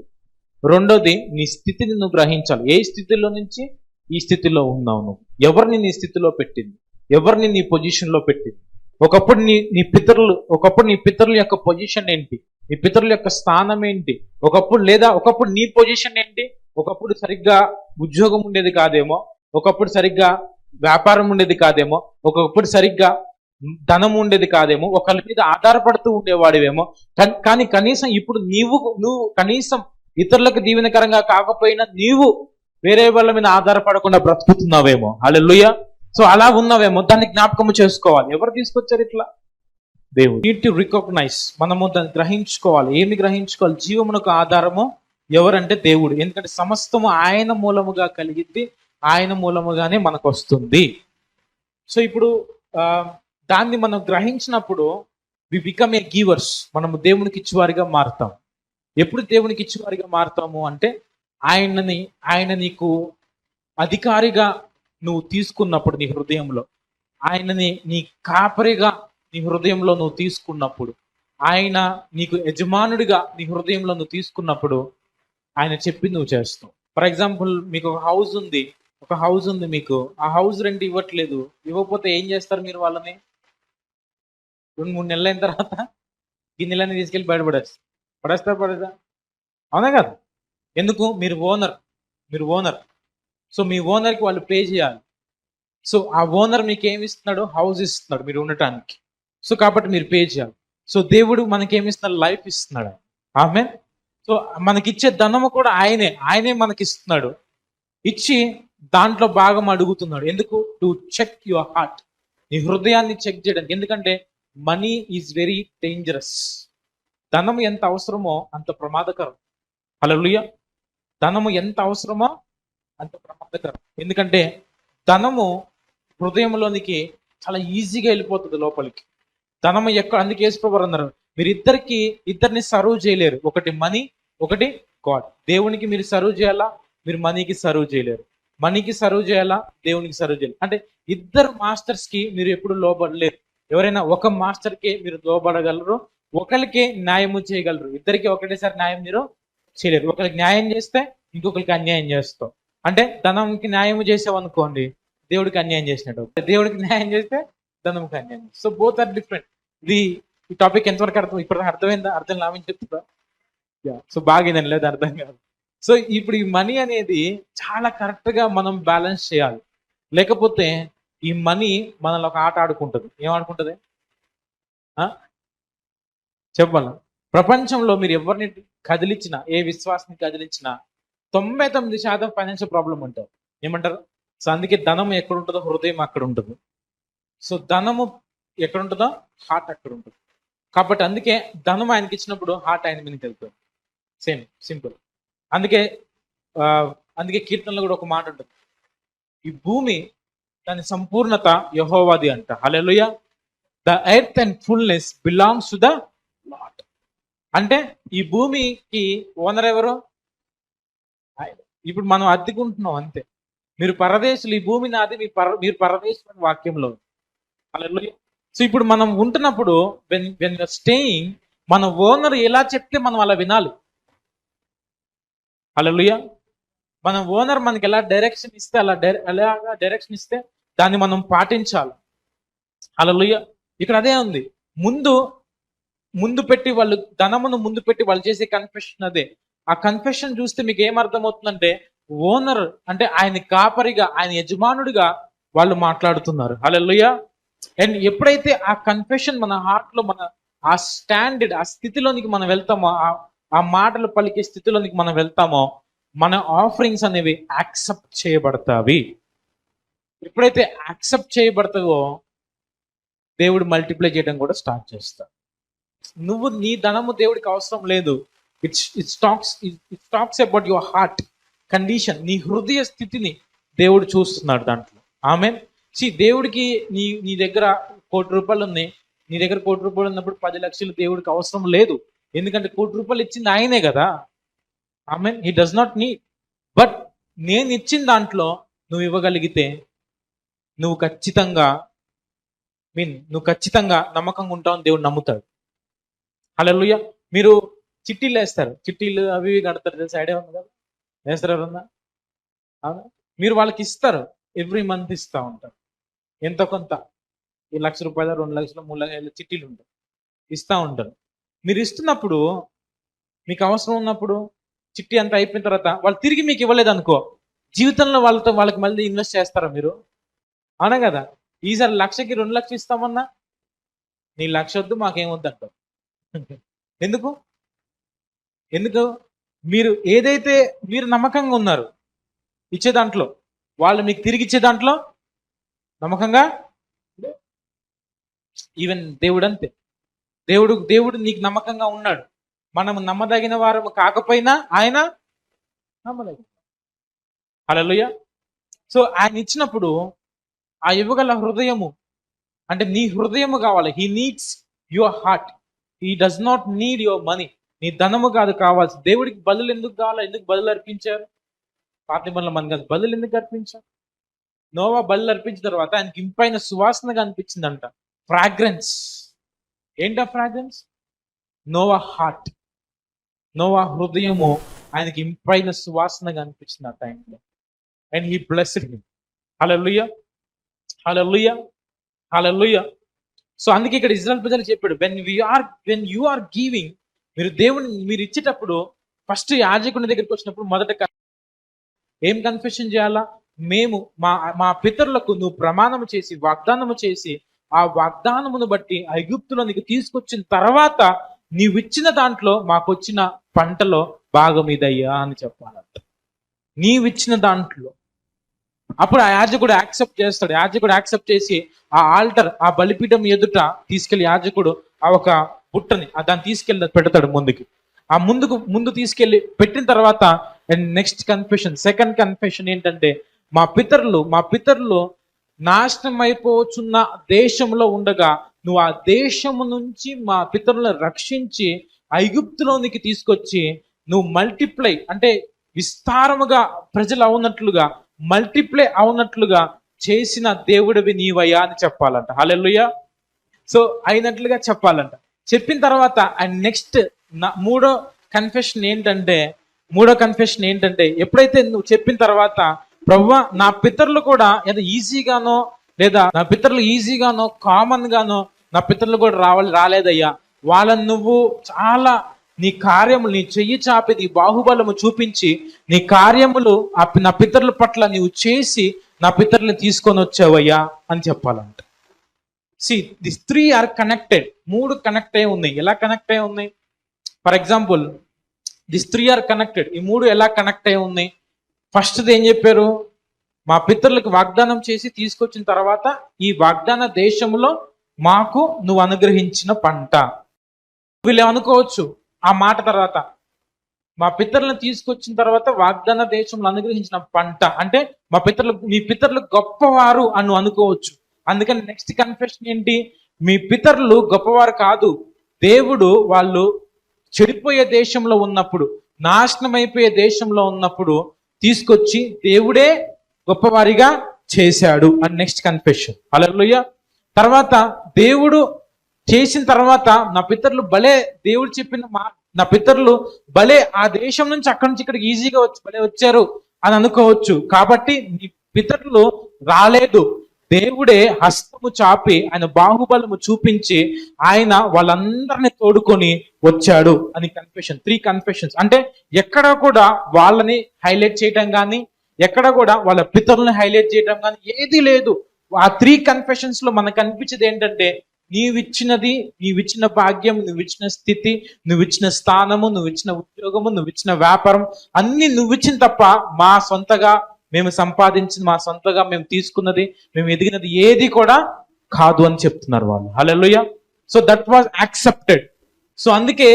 రెండోది, నీ స్థితిని నువ్వు గ్రహించాలి. ఏ స్థితిలో నుంచి ఈ స్థితిలో ఉన్నావు నువ్వు, ఎవరిని నీ స్థితిలో పెట్టింది, ఎవరిని నీ పొజిషన్లో పెట్టింది. ఒకప్పుడు నీ పితరుల యొక్క పొజిషన్ ఏంటి, నీ పితరుల యొక్క స్థానం ఏంటి, ఒకప్పుడు నీ పొజిషన్ ఏంటి. ఒకప్పుడు సరిగ్గా ఉద్యోగం ఉండేది కాదేమో, ఒకప్పుడు సరిగ్గా వ్యాపారం ఉండేది కాదేమో, ఒకప్పుడు సరిగ్గా ధనం ఉండేది కాదేమో, ఒకరి మీద ఆధారపడుతూ ఉండేవాడివేమో. కానీ కనీసం ఇప్పుడు నువ్వు కనీసం ఇతరులకు దీవెనకరంగా కాకపోయినా నీవు వేరే వాళ్ళ మీద ఆధారపడకుండా బ్రతుకుతున్నావేమో. హల్లెలూయా. సో అలా ఉన్నావేమో, దాన్ని జ్ఞాపకము చేసుకోవాలి. ఎవరు తీసుకొచ్చారు ఇట్లా? దేవుడు. నీడ్ టు రికగ్నైజ్, మనము దాన్ని గ్రహించుకోవాలి. ఏమి గ్రహించుకోవాలి? జీవమునకు ఆధారము ఎవరంటే దేవుడు. ఎందుకంటే సమస్తము ఆయన మూలముగా కలిగింది, ఆయన మూలముగానే మనకు వస్తుంది. సో ఇప్పుడు దాన్ని మనం గ్రహించినప్పుడు వి బికమ్ ఏ గివర్స్, మనము దేవునికి ఇచ్చేవారిగా మారుతాం. ఎప్పుడు దేవునికి ఇచ్చేవారిగా మారుతాము అంటే ఆయన నీకు అధికారిగా నువ్వు తీసుకున్నప్పుడు, నీ హృదయంలో ఆయనని నీ కాపరిగా నీ హృదయంలో నువ్వు తీసుకున్నప్పుడు, ఆయన నీకు యజమానుడిగా నీ హృదయంలో నువ్వు తీసుకున్నప్పుడు, ఆయన చెప్పి నువ్వు చేస్తావు. ఫర్ ఎగ్జాంపుల్, మీకు ఒక హౌస్ ఉంది మీకు, ఆ హౌస్ రెంట్ ఇవ్వట్లేదు. ఇవ్వకపోతే ఏం చేస్తారు మీరు? వాళ్ళని 2-3 నెలలు అయిన తర్వాత ఈ నెలని తీసుకెళ్ళి పడేస్తా. అవునా కదా? ఎందుకు? మీరు ఓనర్. సో మీ ఓనర్కి వాళ్ళు పే చేయాలి. సో ఆ ఓనర్ మీకు ఏమి ఇస్తున్నాడు? హౌస్ ఇస్తున్నాడు మీరు ఉండటానికి. సో కాబట్టి మీరు పే చేయాలి. సో దేవుడు మనకేమి ఇస్తున్నాడు? లైఫ్ ఇస్తున్నాడు. ఆమేన్. సో మనకిచ్చే ధనము కూడా ఆయనే మనకిస్తున్నాడు. ఇచ్చి దాంట్లో భాగం అడుగుతున్నాడు. ఎందుకు? టు చెక్ యువర్ హార్ట్, నీ హృదయాన్ని చెక్ చేయడానికి. ఎందుకంటే మనీ ఈజ్ వెరీ డేంజరస్. ధనము ఎంత అవసరమో అంత ప్రమాదకరం. హల్లెలూయా. ధనము ఎంత అవసరమో అంత ప్రమాదకరం. ఎందుకంటే ధనము హృదయంలోనికి చాలా ఈజీగా వెళ్ళిపోతుంది లోపలికి. ధనము అందుకే యేసుప్రభువు అన్నారు, మీరు ఇద్దరిని సర్వ్ చేయలేరు. ఒకటి మనీ, ఒకటి గాడ్. దేవునికి మీరు సర్వ్ చేయాలా, మీరు మనీకి సర్వ్ చేయలేరు. మనీకి సర్వ్ చేయాలా, దేవునికి సర్వ్ చేయాలి. అంటే ఇద్దరు మాస్టర్స్ కి మీరు ఎప్పుడు లోబడలేరు. ఎవరైనా ఒక మాస్టర్కి మీరు లోబడగలరు, ఒకరికి న్యాయము చేయగలరు. ఇద్దరికి ఒకటేసారి న్యాయం మీరు చేయలేరు. ఒకరికి న్యాయం చేస్తే ఇంకొకరికి అన్యాయం చేస్తాం. అంటే ధనంకి న్యాయం చేసావు అనుకోండి, దేవుడికి అన్యాయం చేసినట్టు. దేవుడికి న్యాయం చేస్తే ధనంకి అన్యాయం. So both are different. ఈ టాపిక్ ఎంతవరకు ఇప్పుడు అర్థమైందా? అర్థం లాభం చెప్తుందా? సో బాగేదని లేదు, అర్థం కాదు. సో ఇప్పుడు ఈ మనీ అనేది చాలా కరెక్ట్ గా మనం బ్యాలెన్స్ చేయాలి. లేకపోతే ఈ మనీ మనల్ని ఒక ఆట ఆడుకుంటుంది. ఏమాడుకుంటుంది చెప్పాల? ప్రపంచంలో మీరు ఎవరిని కదిలించినా, ఏ విశ్వాసాన్ని కదిలించినా 99% ఫైనాన్షియల్ ప్రాబ్లం ఉంటారు. ఏమంటారు? సో అందుకే ధనం ఎక్కడ ఉంటుందో హృదయం అక్కడ ఉంటుంది. సో ధనము ఎక్కడ ఉంటుందో హార్ట్ అక్కడ ఉంటుంది. కాబట్టి అందుకే ధనం ఆయనకి ఇచ్చినప్పుడు హార్ట్ ఆయన మీదకి వెళ్తుంది. Same simple. అందుకే కీర్తనలో కూడా ఒక మాట ఉంటుంది, ఈ భూమి దాని సంపూర్ణత యెహోవాది అంట. Hallelujah. The earth and fullness belongs to the lord. అంటే ఈ భూమికి ఓనర్ ఎవరు? ఇప్పుడు మనం అద్దెకుంటున్నాం అంతే. మీరు పరదేశులు, ఈ భూమి నాది, మీరు పరదేశులు వాక్యంలో. హల్లెలూయా. సో ఇప్పుడు మనం ఉంటున్నప్పుడు వెన్ స్టేయింగ్, మన ఓనర్ ఎలా చెప్తే మనం అలా వినాలి. హల్లెలూయా. మన ఓనర్ మనకి ఎలా డైరెక్షన్ ఇస్తే అలాగా డైరెక్షన్ ఇస్తే దాన్ని మనం పాటించాలి. హల్లెలూయా. ఇక్కడ అదే ఉంది. ముందు పెట్టి వాళ్ళు ధనమును ముందు పెట్టి వాళ్ళు చేసే కన్ఫెషన్ అదే. ఆ కన్ఫెషన్ చూస్తే మీకు ఏమర్థమవుతుందంటే, ఓనర్ అంటే ఆయన కాపరిగా, ఆయన యజమానుడిగా వాళ్ళు మాట్లాడుతున్నారు. హల్లెలూయా. అండ్ ఎప్పుడైతే ఆ కన్ఫెషన్ మన హార్ట్ లో మన ఆ స్టాండర్డ్ ఆ స్థితిలోనికి మనం వెళ్తామో, ఆ మాటలు పలికే స్థితిలోనికి మనం వెళ్తామో, మన ఆఫరింగ్స్ అనేవి యాక్సెప్ట్ చేయబడతావి. ఎప్పుడైతే యాక్సెప్ట్ చేయబడతావో దేవుడు మల్టిప్లై చేయడం కూడా స్టార్ట్ చేస్తాడు. నువ్వు నీ ధనము దేవుడికి అవసరం లేదు. It's talks about your heart condition. నీ హృదయ స్థితిని దేవుడు చూస్తున్నాడు దాంట్లో. ఆమేన్. దేవుడికి నీ దగ్గర ₹1,00,00,000 ఉన్నాయి. నీ దగ్గర ₹1,00,00,000 ఉన్నప్పుడు 10 లక్షలు దేవుడికి అవసరం లేదు. ఎందుకంటే ₹1,00,00,000 ఇచ్చింది ఆయనే కదా. Amen. He does not need. But నేను ఇచ్చిన దాంట్లో నువ్వు ఇవ్వగలిగితే నువ్వు ఖచ్చితంగా నమ్మకంగా ఉంటావని దేవుడు నమ్ముతాడు. హల్లెలూయా. మీరు చిట్టీలు వేస్తారు, చిట్టీలు అవి కడతారు, తెలుసు, ఐడియా ఉంది కదా, వేస్తారు ఎవరన్నా? మీరు వాళ్ళకి ఇస్తారు, ఎవ్రీ మంత్ ఇస్తూ ఉంటారు ఎంతో కొంత. ఈ ₹1,00,000, ₹2,00,000, ₹3,00,000 చిట్టీలు ఉంటాయి, ఇస్తూ ఉంటారు. మీరు ఇస్తున్నప్పుడు మీకు అవసరం ఉన్నప్పుడు చిట్టి అంతా అయిపోయిన తర్వాత వాళ్ళు తిరిగి మీకు ఇవ్వలేదు అనుకో, జీవితంలో వాళ్ళకి మళ్ళీ ఇన్వెస్ట్ చేస్తారా మీరు? అవునా కదా. ఈసారి 1,00,000కి 2,00,000 ఇస్తామన్నా నీ 1,00,000 వద్దు, మాకేమొద్దు అంటారు. ఎందుకు? మీరు ఏదైతే మీరు నమ్మకంగా ఉన్నారు ఇచ్చే దాంట్లో, వాళ్ళు మీకు తిరిగి ఇచ్చే దాంట్లో నమ్మకంగా. ఈవెన్ దేవుడు అంతే. దేవుడు నీకు నమ్మకంగా ఉన్నాడు. మనం నమ్మదగిన వారము కాకపోయినా ఆయన నమ్మదగిన. హల్లెలూయా. సో ఆయన ఇచ్చినప్పుడు ఆ ఇవ్వగల హృదయము, అంటే నీ హృదయము కావాలి. He needs your heart. He does not need your money. నీ ధనము కాదు కావాల్సి. దేవుడికి బలులు ఎందుకు కావాలి? ఎందుకు బలులు అర్పించారు? పాత నిబంధనలో మన కాదు, బలులు ఎందుకు అర్పించారు? నోవా బలులు అర్పించిన తర్వాత ఆయనకి ఇంపైన సువాసనగా అనిపించిందంట, ఫ్రాగ్రెన్స్. ఏంటా ఫ్రాగ్రెన్స్? నోవా హార్ట్, నోవా హృదయము ఆయనకి ఇంపైన సువాసనగా అనిపించింది ఆ టైంలో. And he blessed him. Hallelujah, hallelujah, hallelujah. So అందుకే ఇక్కడ ఇజ్రాయెల్ ప్రజలకు చెప్పాడు, వెన్ యు ఆర్ గివింగ్, మీరు ఇచ్చేటప్పుడు ఫస్ట్ యాజకుని దగ్గరికి వచ్చినప్పుడు మొదట ఏం కన్ఫెషన్ చేయాలా? మేము మా పితరులకు నువ్వు ప్రమాణము చేసి వాగ్దానము చేసి ఆ వాగ్దానమును బట్టి ఐగుప్తులో నీకు తీసుకొచ్చిన తర్వాత నీవిచ్చిన దాంట్లో మాకు వచ్చిన పంటలో భాగం ఇదయ్యా అని చెప్పాలంట. నీవిచ్చిన దాంట్లో అప్పుడు ఆ యాజకుడు యాక్సెప్ట్ చేస్తాడు. యాజకుడు యాక్సెప్ట్ చేసి ఆ ఆల్టర్, ఆ బలిపీఠం ఎదుట తీసుకెళ్లి యాజకుడు ఆ ఒక బుట్టని దాన్ని తీసుకెళ్ళి పెడతాడు ముందుకి. ఆ ముందు తీసుకెళ్లి పెట్టిన తర్వాత నెక్స్ట్ కన్ఫెషన్, సెకండ్ కన్ఫెషన్ ఏంటంటే, మా పితరులు నాశనం అయిపోతున్న దేశంలో ఉండగా నువ్వు ఆ దేశము నుంచి మా పితరులను రక్షించి ఐగుప్తులోనికి తీసుకొచ్చి నువ్వు మల్టిప్లై, అంటే విస్తారముగా ప్రజలు అవునట్లుగా, మల్టిప్లై అవునట్లుగా చేసిన దేవుడివి నీవయ్యా అని చెప్పాలంట. హల్లెలూయా. సో అయినట్లుగా చెప్పాలంట. చెప్పిన తర్వాత అండ్ నెక్స్ట్ మూడో కన్ఫెషన్ ఏంటంటే ఎప్పుడైతే నువ్వు చెప్పిన తర్వాత, ప్రభువా నా పితరులు కూడా ఏదో ఈజీగానో, లేదా నా పితరులు ఈజీగానో కామన్ గానో నా పితరులు కూడా రాలేదయ్యా, వాళ్ళని నువ్వు చాలా నీ కార్యములు, నీ చెయ్యి చాపి నీ బాహుబలము చూపించి నీ కార్యములు నా పితరుల పట్ల నీవు చేసి నా పితరులను తీసుకొని వచ్చావయ్యా అని చెప్పాలంట. This 3 are connected. 3 కనెక్ట్ అయి ఉన్నాయి. ఎలా కనెక్ట్ అయి ఉన్నాయి? For example, this 3 are connected. ఈ 3 ఎలా కనెక్ట్ అయి ఉన్నాయి? ఫస్ట్ది ఏం చెప్పారు? మా పితరులకు వాగ్దానం చేసి తీసుకొచ్చిన తర్వాత ఈ వాగ్దాన దేశంలో మాకు నువ్వు అనుగ్రహించిన పంట. వీళ్ళు అనుకోవచ్చు ఆ మాట తర్వాత, మా పితరులను తీసుకొచ్చిన తర్వాత వాగ్దాన దేశంలో అనుగ్రహించిన పంట అంటే మీ పితరులు గొప్పవారు అని అనుకోవచ్చు. అందుకని నెక్స్ట్ కన్ఫెషన్ ఏంటి? మీ పితరులు గొప్పవారు కాదు, దేవుడు వాళ్ళు చెడిపోయే దేశంలో ఉన్నప్పుడు, నాశనం అయిపోయే దేశంలో ఉన్నప్పుడు తీసుకొచ్చి దేవుడే గొప్పవారిగా చేశాడు అని నెక్స్ట్ కన్ఫెషన్. హల్లెలూయా. తర్వాత దేవుడు చేసిన తర్వాత నా పితరులు భలే, దేవుడు చెప్పిన నా పితరులు భలే ఆ దేశం నుంచి అక్కడి నుంచి ఇక్కడికి ఈజీగా వచ్చారు అని అనుకోవచ్చు. కాబట్టి నీ పితరులు రాలేదు, దేవుడే హస్తము చాపి ఆయన బాహుబలము చూపించి ఆయన వాళ్ళందరినీ తోడుకొని వచ్చాడు అని కన్ఫెషన్. 3 కన్ఫెషన్స్. అంటే ఎక్కడ కూడా వాళ్ళని హైలైట్ చేయటం కానీ, ఎక్కడ కూడా వాళ్ళ పితరుల్ని హైలైట్ చేయటం కానీ ఏది లేదు. ఆ 3 కన్ఫెషన్స్ లో మనకు అనిపించేది ఏంటంటే, నీవిచ్చినది, నీవిచ్చిన భాగ్యం, నువ్విచ్చిన స్థితి, నువ్విచ్చిన స్థానము, నువ్విచ్చిన ఉద్యోగము, నువ్విచ్చిన వ్యాపారం, అన్ని నువ్విచ్చిన తప్ప మా సొంతగా మేము సంపాదించింది, మా సొంతగా మేము తీసుకున్నది, మేము ఎదిగినది ఏది కూడా కాదు అని చెప్తున్నారు వాళ్ళు. Hallelujah. So that was accepted. So అందుకే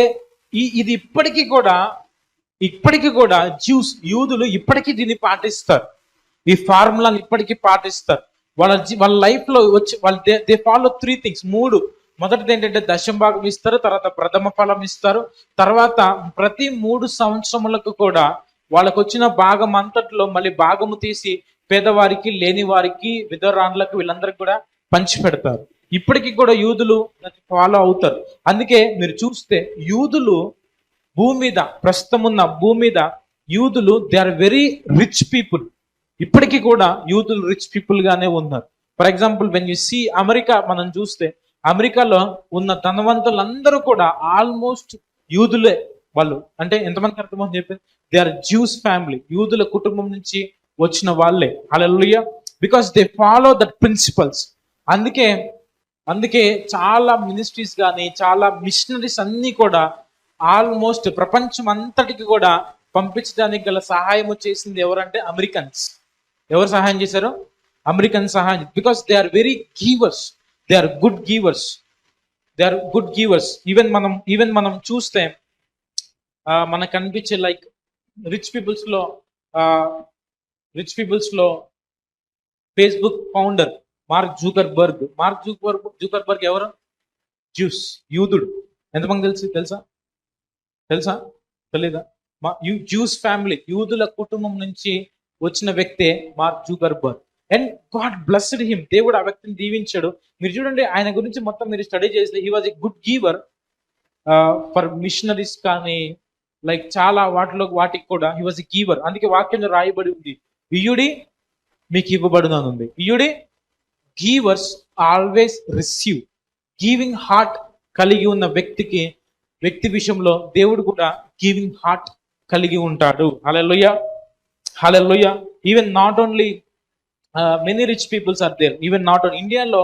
ఇది ఇప్పటికీ కూడా యూదులు ఇప్పటికీ దీన్ని పాటిస్తారు. ఈ ఫార్ములాని ఇప్పటికీ పాటిస్తారు. వాళ్ళ లైఫ్ లో వచ్చి వాళ్ళు దే ఫాలో 3 థింగ్స్. 3. మొదటిది ఏంటంటే దశంభాగం ఇస్తారు, తర్వాత ప్రథమ ఫలం ఇస్తారు, తర్వాత ప్రతి 3 సంవత్సరములకు కూడా వాళ్ళకు వచ్చిన భాగం అంతట్లో మళ్ళీ భాగము తీసి పేదవారికి, లేని వారికి, విధవరాండ్లకు, వీళ్ళందరికీ కూడా పంచి పెడతారు. ఇప్పటికీ కూడా యూదులు ఫాలో అవుతారు. అందుకే మీరు చూస్తే యూదులు ప్రస్తుతం ఉన్న భూమి మీద యూదులు they are very rich people. ఇప్పటికీ కూడా యూదులు రిచ్ పీపుల్ గానే ఉన్నారు. For example when you see America, మనం చూస్తే అమెరికాలో ఉన్న ధనవంతులందరూ కూడా ఆల్మోస్ట్ యూదులే. వాళ్ళు అంటే ఎంతమందికి అర్థమని చెప్పి, దే ఆర్ జ్యూస్ ఫ్యామిలీ, యూదుల కుటుంబం నుంచి వచ్చిన వాళ్ళే. Hallelujah. Because they follow that principles. అందుకే చాలా మినిస్ట్రీస్ కానీ, చాలా మిషనరీస్ అన్ని కూడా ఆల్మోస్ట్ ప్రపంచం అంతటికి కూడా పంపించడానికి గల సహాయం చేసింది ఎవరంటే అమెరికన్స్. ఎవరు సహాయం చేశారు? అమెరికన్ సహాయం. Because they are very givers, they are good givers. Even మనం చూస్తే మనకు అనిపించే లైక్ రిచ్ పీపుల్స్ లో ఫేస్బుక్ ఫౌండర్ మార్క్ జూకర్బర్గ్ ఎవరు? జ్యూస్, యూదుడు. ఎంతమంది తెలుసా? తెలీదా? జ్యూస్ ఫ్యామిలీ, యూదుల కుటుంబం నుంచి వచ్చిన వ్యక్తే mark Zuckerberg. And God blessed him. దేవుడు ఆ వ్యక్తిని దీవించాడు. మీరు చూడండి, ఆయన గురించి మొత్తం మీరు స్టడీ చేస్తే he was a good giver for missionaries కానీ, లైక్ చాలా వాటికి కూడా హీ వాజ్ ఎ గీవర్. అందుకే వాక్యంలో రాయబడి ఉంది, ఇయ్యుడి మీకు ఇవ్వబడుననుంది. ఇయ్యుడి, give us always receive. Giving heart కలిగి ఉన్న వ్యక్తి విషయంలో దేవుడు కూడా గివింగ్ హార్ట్ కలిగి ఉంటాడు. Hallelujah. Even not only many rich peoples are there. Even not only ఇండియాలో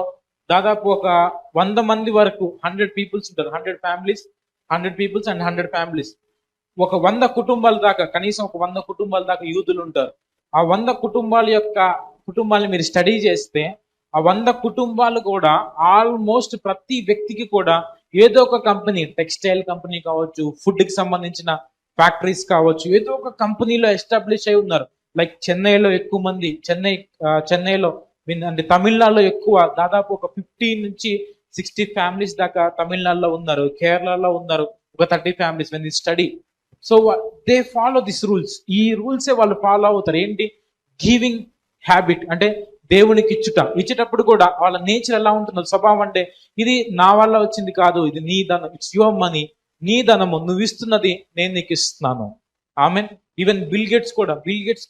దాదాపు ఒక 100 మంది వరకు 100 పీపుల్స్ ఉంటారు. 100 ఫ్యామిలీస్, 100 పీపుల్స్ అండ్ 100 ఫ్యామిలీస్. ఒక 100 కుటుంబాల దాకా, కనీసం ఒక 100 కుటుంబాల దాకా యూదులు ఉంటారు. ఆ 100 కుటుంబాలని మీరు స్టడీ చేస్తే ఆ 100 కుటుంబాలు కూడా ఆల్మోస్ట్ ప్రతి వ్యక్తికి కూడా ఏదో ఒక కంపెనీ, టెక్స్టైల్ కంపెనీ కావచ్చు, ఫుడ్ కి సంబంధించిన ఫ్యాక్టరీస్ కావచ్చు, ఏదో ఒక కంపెనీలో ఎస్టాబ్లిష్ అయి ఉన్నారు. లైక్ చెన్నైలో ఎక్కువ మంది, చెన్నైలో అంటే తమిళనాడులో ఎక్కువ, దాదాపు ఒక 50 నుంచి 60 ఫ్యామిలీస్ దాకా తమిళనాడులో ఉన్నారు. కేరళలో ఉన్నారు ఒక 30 families. When the study, so they follow this rules. ఈ రూల్సే వాళ్ళు ఫాలో అవుతారు. ఏంటి? గివింగ్ హ్యాబిట్ అంటే దేవునికి ఇచ్చేటప్పుడు కూడా వాళ్ళ నేచర్ ఎలా ఉంటుందో, స్వభావం అంటే ఇది నా వల్ల వచ్చింది కాదు, ఇది నీ ధనం, ఇట్స్ యువర్ మనీ, నీ ధనము, నువ్వు ఇస్తున్నది నేను నీకు ఇస్తున్నాను. ఆమెన్. ఈవెన్ బిల్ గేట్స్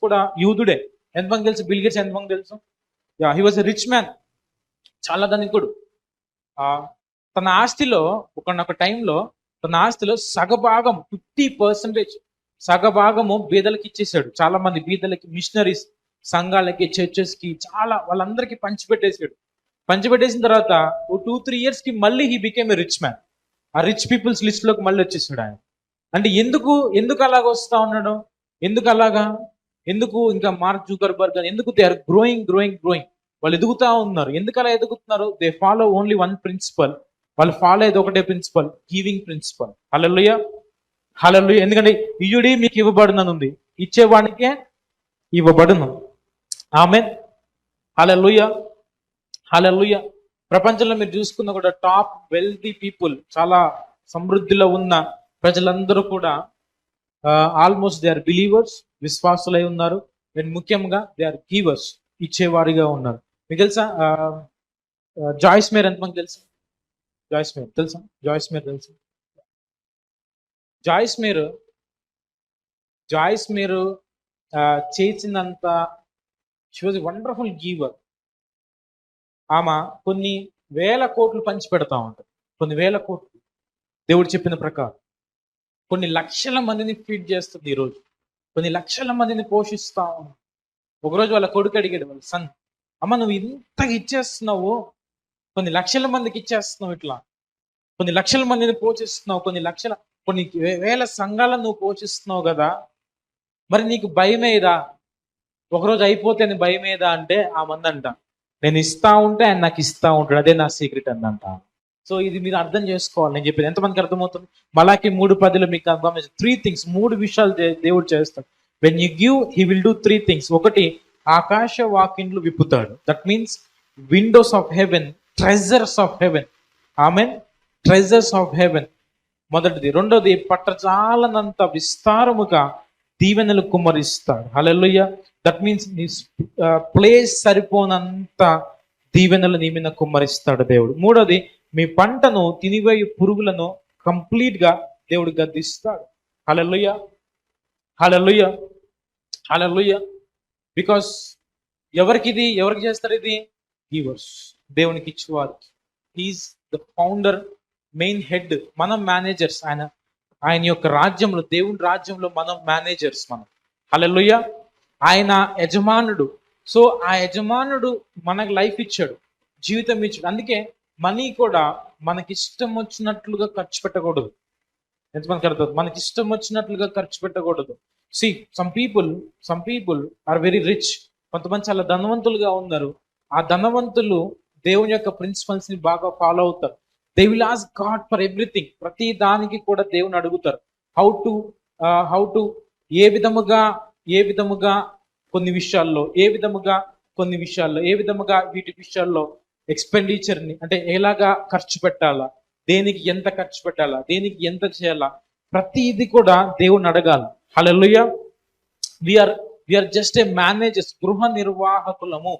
కూడా యూదుడే. ఎంతమంది తెలుసు బిల్ గేట్స్? ఎంతమంది తెలుసు? He was a rich man, చాలా ధనికుడు. తన ఆస్తిలో ఒక టైంలో తన ఆస్తిలో సగభాగం 50% సగభాగము బీదలకి ఇచ్చేసాడు. చాలా మంది బీదలకి, మిషనరీస్, సంఘాలకి, చర్చెస్ కి, చాలా వాళ్ళందరికీ పంచిపెట్టేసిన తర్వాత 2-3 years కి మళ్ళీ he became a rich man. ఆ రిచ్ పీపుల్స్ లిస్ట్ లోకి మళ్ళీ వచ్చేసాడు ఆయన. అంటే ఎందుకు అలాగ వస్తా ఉన్నాడు? ఎందుకు ఇంకా మార్క్ జూకర్బర్గ్ ఎందుకు దే ఆర్ గ్రోయింగ్. వాళ్ళు ఎదుగుతా ఉన్నారు. ఎందుకు అలా ఎదుగుతున్నారు? They follow only one principle. వాళ్ళు ఫాలో అయ్యేది ఒకటే ప్రిన్సిపల్, గివింగ్ ప్రిన్సిపల్. హల్లెలూయా. ఎందుకంటే ఇయ్యుడి మీకు ఇవ్వబడుననుంది, ఇచ్చేవాడికే ఇవ్వబడును. ఆమేన్. హల్లెలూయా. ప్రపంచంలో మీరు చూసుకున్న కూడా టాప్ వెల్తీ పీపుల్, చాలా సమృద్ధిలో ఉన్న ప్రజలందరూ కూడా ఆల్మోస్ట్ దే ఆర్ బిలీవర్స్, విశ్వాసులై ఉన్నారు. అండ్ ముఖ్యంగా దే ఆర్ గివర్స్, ఇచ్చేవారిగా ఉన్నారు. మీకు తెలుసా జాయిస్ మేర్? ఎంతమంది తెలుసు జాయిస్ మేర్? తెలుసా జాయిస్ మేర్ చేసినంత, షీ వాజ్ ఎ వండర్ఫుల్ గీవర్. ఆమె కొన్ని వేల కోట్లు పంచి పెడతా ఉంటారు. కొన్ని వేల కోట్లు దేవుడు చెప్పిన ప్రకారం. కొన్ని లక్షల మందిని ఫీడ్ చేస్తుంది ఈరోజు. కొన్ని లక్షల మందిని పోషిస్తా ఉంది. ఒకరోజు వాళ్ళ కొడుకు అడిగాడు, వాళ్ళ సన్, అమ్మ నువ్వు ఇంతగా ఇచ్చేస్తున్నావు, కొన్ని లక్షల మందికి ఇచ్చేస్తున్నావు, ఇట్లా కొన్ని లక్షల మందిని పోషిస్తున్నావు, కొన్ని వేల సంఘాలను నువ్వు పోషిస్తున్నావు కదా, మరి నీకు భయమేదా? ఒకరోజు అయిపోతే నీ భయమేదా అంటే ఆ మంది అంట, నేను ఇస్తా ఉంటే ఆయన నాకు ఇస్తా ఉంటాడు, అదే నా సీక్రెట్ అందంట. సో ఇది మీరు అర్థం చేసుకోవాలి. నేను చెప్పేది ఎంతమందికి అర్థమవుతుంది? మలాకి 3:10 మీకు అర్థం 3 things, 3 విషయాలు దేవుడు చేస్తాడు. When you give he will do 3 things. ఒకటి, ఆకాశ వాకిండ్లు విప్పుతాడు. That means windows of heaven, treasures of heaven. Amen, treasures of heaven మొదటిది. రెండోది, పట్టజాలనంత విస్తారముగా దీవెనలు కుమ్మరిస్తాడు. హల్లెలూయా. దట్ మీన్స్ నీ ప్లేస్ సరిపోనంత దీవెనలు నీ మీద కుమ్మరిస్తాడు దేవుడు. మూడోది, మీ పంటను తినివేయు పురుగులను కంప్లీట్ గా దేవుడు గద్దిస్తాడు. హల్లెలూయా, హల్లెలూయా, హల్లెలూయా. బికాస్ ఎవరికి చేస్తారు ఇది? గివర్స్, దేవునికి ఇచ్చేవారికి. He is the founder, main head. మనం మేనేజర్స్. ఆయన యొక్క రాజ్యంలో, దేవుని రాజ్యంలో మనం మేనేజర్స్ మనం. హల్లెలూయా. ఆయన యజమానుడు. సో ఆ యజమానుడు మనకు లైఫ్ ఇచ్చాడు, జీవితం ఇచ్చాడు. అందుకే మనీ కూడా మనకి ఇష్టం వచ్చినట్లుగా ఖర్చు పెట్టకూడదు. ఎంతమందికి అర్థం? మనకి ఇష్టం వచ్చినట్లుగా ఖర్చు పెట్టకూడదు. See some people are very rich. కొంతమంది చాలా ధనవంతులుగా ఉన్నారు. ఆ ధనవంతులు దేవుని యొక్క ప్రిన్సిపల్స్ ని బాగా ఫాలో అవుతారు. They will ask God for everything. ప్రతి దానికి కూడా దేవుని అడుగుతారు. హౌ టు ఏ విధముగా కొన్ని విషయాల్లో, వీటి విషయాల్లో ఎక్స్పెండిచర్ ని, అంటే ఎలాగా ఖర్చు పెట్టాలా, దేనికి ఎంత ఖర్చు పెట్టాలా, దేనికి ఎంత చేయాలా, ప్రతిది కూడా దేవుని అడగాలి. హల్లెలూయా. వీఆర్ జస్ట్ ఏ మేనేజర్స్, గృహ నిర్వాహకులము.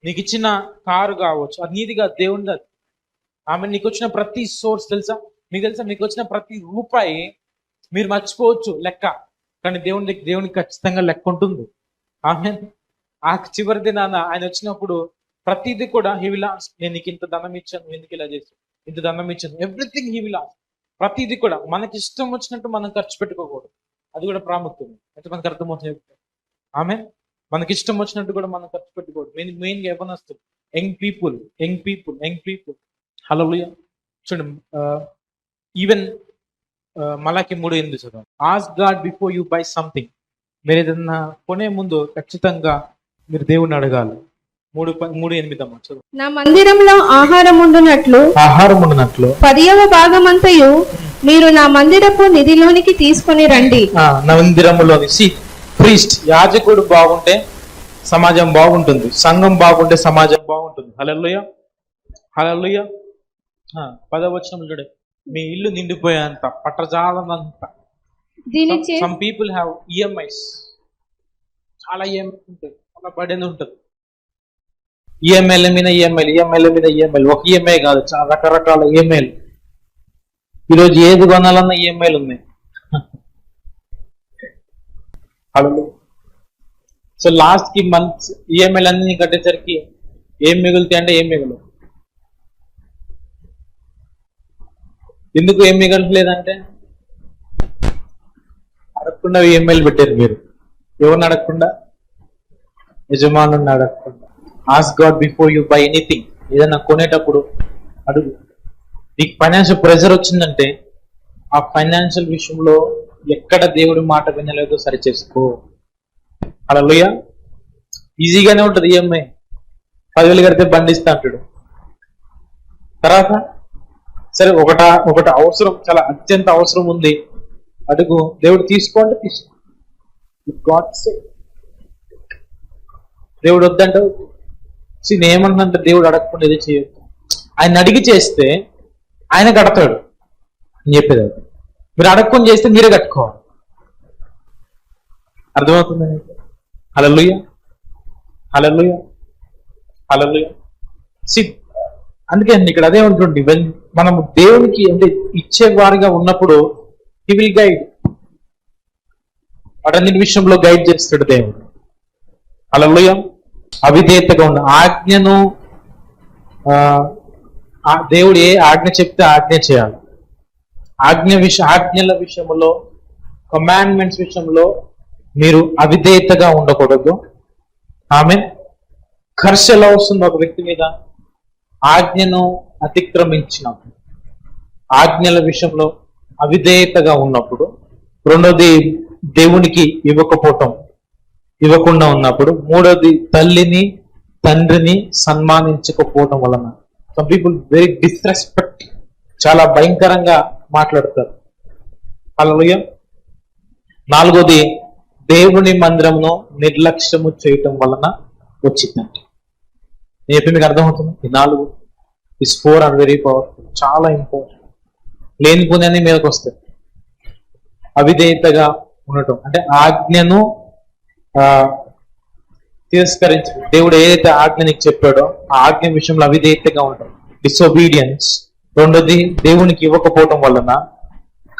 నీకు ఇచ్చిన కారు కావచ్చు, అది నీదిగా దేవుని. ఆమె నీకు వచ్చిన ప్రతి సోర్స్ తెలుసా? మీకు వచ్చిన ప్రతి రూపాయి మీరు మర్చిపోవచ్చు లెక్క, కానీ దేవునికి ఖచ్చితంగా లెక్క ఉంటుంది. ఆమె ఆ చివరి దినాన ఆయన వచ్చినప్పుడు ప్రతిదీ కూడా హీ విల్ ఆస్క్, నేను నీకు ఇంత ధనం ఇచ్చాను, ఎందుకు ఇలా చేశాను, ఇంత ధనం ఇచ్చాను, ఎవ్రీథింగ్ హీ విల్ ఆస్క్. ప్రతిదీ కూడా మనకి ఇష్టం వచ్చినట్టు మనం ఖర్చు పెట్టుకోకూడదు. అది కూడా ప్రాముఖ్యం. అయితే మనకు అర్థమవుతుంది. ఆమె మనకి ఇష్టం వచ్చినట్టు కూడా మనం ఖర్చు పెట్టుకోవద్దు. మెయిన్గా యవ్వనస్తులు, యంగ్ పీపుల్. హల్లెలూయా. చూడండి, ఈవెన్ మలాకి 3:8 చదవండి. Ask God before you by something. మీరు ఏదన్నా కొనే ముందు ఖచ్చితంగా మీరు దేవుణ్ణి అడగాలి. 3:8 అమ్మ చదువు. నా మందిరంలో ఆహారం ఉండునట్లు 10వ భాగమంతయు మీరు నా మందిరపు నిధిలోనికి తీసుకొని రండి. నా మందిరములోని ప్రీస్ట్, యాజకుడు బాగుంటే సమాజం బాగుంటుంది, సంఘం బాగుంటే సమాజం బాగుంటుంది. హల్లెలూయా, హల్లెలూయా. 10వ వచనం చూడండి. మీ ఇల్లు నిండిపోయేంత, పట్టజాలనంత. Some people have EMIs. చాలా ఈఎంఐ ఉంటుంది, చాలా బర్డెన్ ఉంటుంది. ఈఎంఐల మీద ఈఎంఐలు. ఒక ఈఎంఐ కాదు, చాలా రకరకాల ఈఎంఐలు. ఈరోజు ఏది కొనాలన్నా ఈఎంఐలు ఉన్నాయి. సో లాస్ట్ కి మంత్స్ ఈఎంఐలు అన్ని కట్టేసరికి ఏం మిగులుతాయి అంటే ఏం మిగులు. ఎందుకు ఏం మిగలట్లేదంటే అడగకుండా ఈఎంఐలు పెట్టారు మీరు. ఎవరిని అడగకుండా? యజమానుని అడగకుండా. Ask God before you by anything. ఏదైనా కొనేటప్పుడు అడుగు. నీకు ఫైనాన్షియల్ ప్రెషర్ వచ్చిందంటే ఆ ఫైనాన్షియల్ విషయంలో ఎక్కడ దేవుడి మాట వినలేదో సరి చేసుకో. హల్లెలూయా. ఈజీగానే ఉంటుంది ఈఎంఐ. 10,000 కడితే బండిస్తా అంటాడు. తర్వాత సరే ఒకటి అవసరం, చాలా అత్యంత అవసరం ఉంది, అడుగు. దేవుడు తీసుకోండి, తీసుకో. దేవుడు వద్దంటే నేనేమన్నంటే దేవుడు అడగకుండా ఏదో చేయొద్దు. ఆయన అడిగి చేస్తే ఆయన కడతాడు అని చెప్పేది. మీరు అడగకుండా చేస్తే మీరే కట్టుకోవాలి. అర్థమవుతుంది? హల్లెలూయా, హల్లెలూయా, హల్లెలూయా. అందుకే అండి ఇక్కడ అదే ఉంటుంది. మనము దేవునికి అంటే ఇచ్చేవారిగా ఉన్నప్పుడు హి విల్ గైడ్. వాటన్నిటి విషయంలో గైడ్ చేస్తాడు దేవుడు. హల్లెలూయా. అవిధేయతగా ఉన్న ఆజ్ఞను, దేవుడు ఏ ఆజ్ఞ చెప్తే ఆజ్ఞ చేయాలి. ఆజ్ఞల విషయంలో, కమాండ్మెంట్స్ విషయంలో మీరు అవిధేయతగా ఉండకూడదు. ఆమేన్. కర్ష ఎలా వస్తుంది ఒక వ్యక్తి మీద? ఆజ్ఞను అతిక్రమించినప్పుడు, ఆజ్ఞల విషయంలో అవిధేయతగా ఉన్నప్పుడు. రెండోది దేవునికి ఇవ్వకుండా ఉన్నప్పుడు. మూడోది తల్లిని తండ్రిని సన్మానించకపోవటం వలన. సమ్ పీపుల్ వెరీ డిస్రెస్పెక్ట్, చాలా భయంకరంగా మాట్లాడతారు. హల్లెలూయా. నాలుగోది దేవుని మందిరమును నిర్లక్ష్యము చేయటం వలన వచ్చిందంట. నేను చెప్పి మీకు అర్థమవుతుంది? ఈ 4 ఇస్ 4 ఆర్ వెరీ పవర్ఫుల్, చాలా ఇంపార్టెంట్. లేని పుణ్యాన్ని మీదకి వస్తాయి. అవిధేయతగా ఉండటం అంటే ఆజ్ఞను తిరస్కరించి, దేవుడు ఏదైతే ఆజ్ఞ నీకు చెప్పాడో ఆ ఆజ్ఞ విషయంలో అవిధేయతగా ఉండటం, డిసొబీడియన్స్. రెండోది దేవునికి ఇవ్వకపోవటం వలన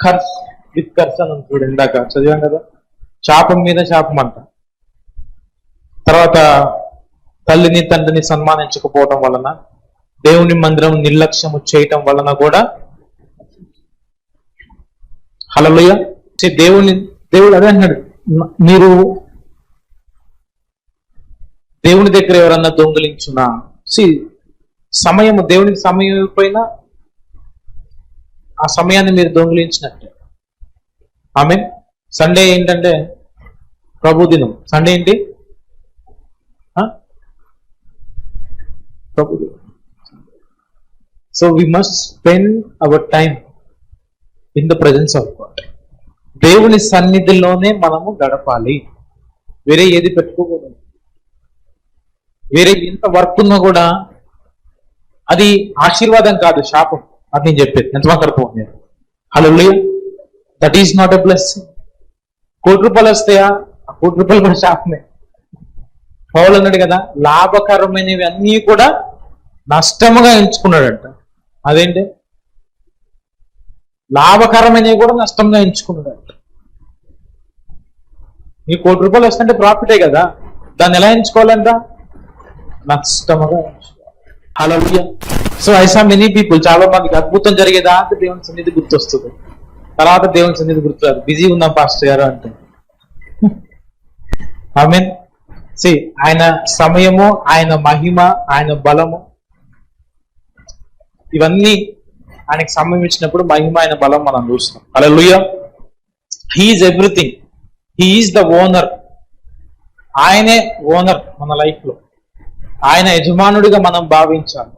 కర్స్ విత్ కర్స్ అని చూడండి, ఇందాక చదివాం కదా, శాపం మీద శాపం అంట. తర్వాత తల్లిని తండ్రిని సన్మానించకపోవటం వలన, దేవుని మందిరం నిర్లక్ష్యము చేయటం వలన కూడా. హల్లెలూయా. దేవుడు అదే అన్నాడు, మీరు దేవుని దగ్గర ఎవరన్నా దొంగిలించున్నా, సమయము దేవునికి సమయం అయిపోయినా ఆ సమయాన్ని మీరు దొంగిలించినట్టే. ఆమె సండే ఏంటంటే ప్రభు దినం. సండే ఏంటి? ప్రభు దినం. So we must spend our time in the presence of God. దేవుని సన్నిధిలోనే మనము గడపాలి. వేరే ఏది పెట్టుకోకూడదు. వేరే ఎంత వర్క్ ఉన్నా కూడా అది ఆశీర్వాదం కాదు, శాపం. అది నేను చెప్పేది. ఎంతమంది అర్థం? Hallelujah. That is not a blessing. ₹1,00,000 వస్తాయా? ఆ ₹1,00,000 కూడా శాపమే. పౌలు అన్నాడు కదా, లాభకరమైనవి అన్నీ కూడా నష్టముగా ఎంచుకున్నాడంట. అదేంటి? లాభకరమైనవి కూడా నష్టంగా ఎంచుకున్నాడంట. నీ ₹1,00,000 వస్తుంటే ప్రాఫిటే కదా, దాన్ని ఎలా ఎంచుకోవాలంట? నష్టముగా ఎంచుకోవాలి. Hallelujah. So I saw many people, చాలా మందికి అద్భుతం జరిగేదాకా దేవుని సన్నిధి గుర్తొస్తుంది, తర్వాత దేవుని సన్నిధి గుర్తురాదు. బిజీ ఉన్నాం పాస్టర్ గారు అంటే. ఆమేన్. ఆయన సమయము, ఆయన మహిమ, ఆయన బలము, ఇవన్నీ ఆయనకి సమయం ఇచ్చినప్పుడు మహిమ, ఆయన బలం మనం చూస్తాం. Hallelujah. He is everything. He is the owner. ఆయనే ఓనర్ మన లైఫ్ లో. ఆయన యజమానుడిగా మనం భావించాలి.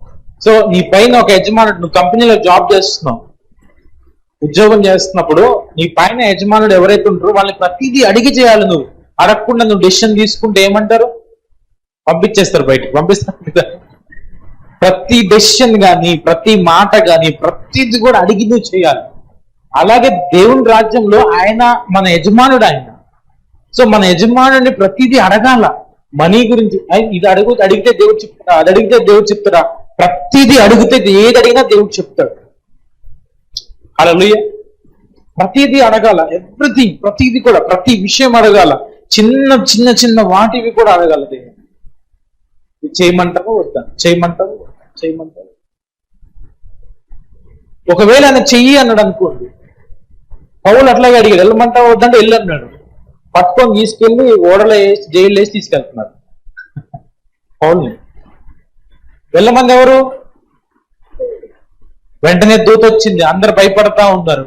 సో నీ పైన ఒక యజమానుడు, నువ్వు కంపెనీలో జాబ్ చేస్తున్నావు, ఉద్యోగం చేస్తున్నప్పుడు నీ పైన యజమానుడు ఎవరైతే ఉంటారో వాళ్ళని ప్రతిదీ అడిగి చేయాలి. నువ్వు అడగకుండా నువ్వు డెసిషన్ తీసుకుంటే ఏమంటారు? పంపించేస్తారు, బయటకు పంపిస్తారు. ప్రతి డెసిషన్ కానీ, ప్రతి మాట కానీ, ప్రతిది కూడా అడిగి నువ్వు చేయాలి. అలాగే దేవుని రాజ్యంలో ఆయన మన యజమానుడు. ఆయన సో మన యజమానుడిని ప్రతిదీ అడగాల. మనీ గురించి ఇది అడిగితే దేవుడు చెప్తారా, అది అడిగితే దేవుడు చెప్తారా? ప్రతిదీ అడిగితే, ఏది అడిగినా దేవుడు చెప్తాడు. హల్లెలూయా. ప్రతిదీ అడగాల, ఎవ్రీథింగ్, ప్రతిదీ కూడా, ప్రతి విషయం అడగాల. చిన్న చిన్న వాటివి కూడా అడగాల. దేవుడు చేయమంటావో వద్దా, చేయమంటావు. ఒకవేళ ఆయన చెయ్యి అన్నాడు అనుకోండి, పౌలు అట్లాగే అడిగాడు, వెళ్ళమంటావో వద్దంటే వెళ్ళి అన్నాడు. పట్టుకొని తీసుకెళ్ళి ఓడలో వేసి, జైలు వేసి తీసుకెళ్తున్నారు పౌల్ని. వెళ్ళమంది ఎవరు? వెంటనే దూత వచ్చింది, అందరు భయపడతా ఉన్నారు.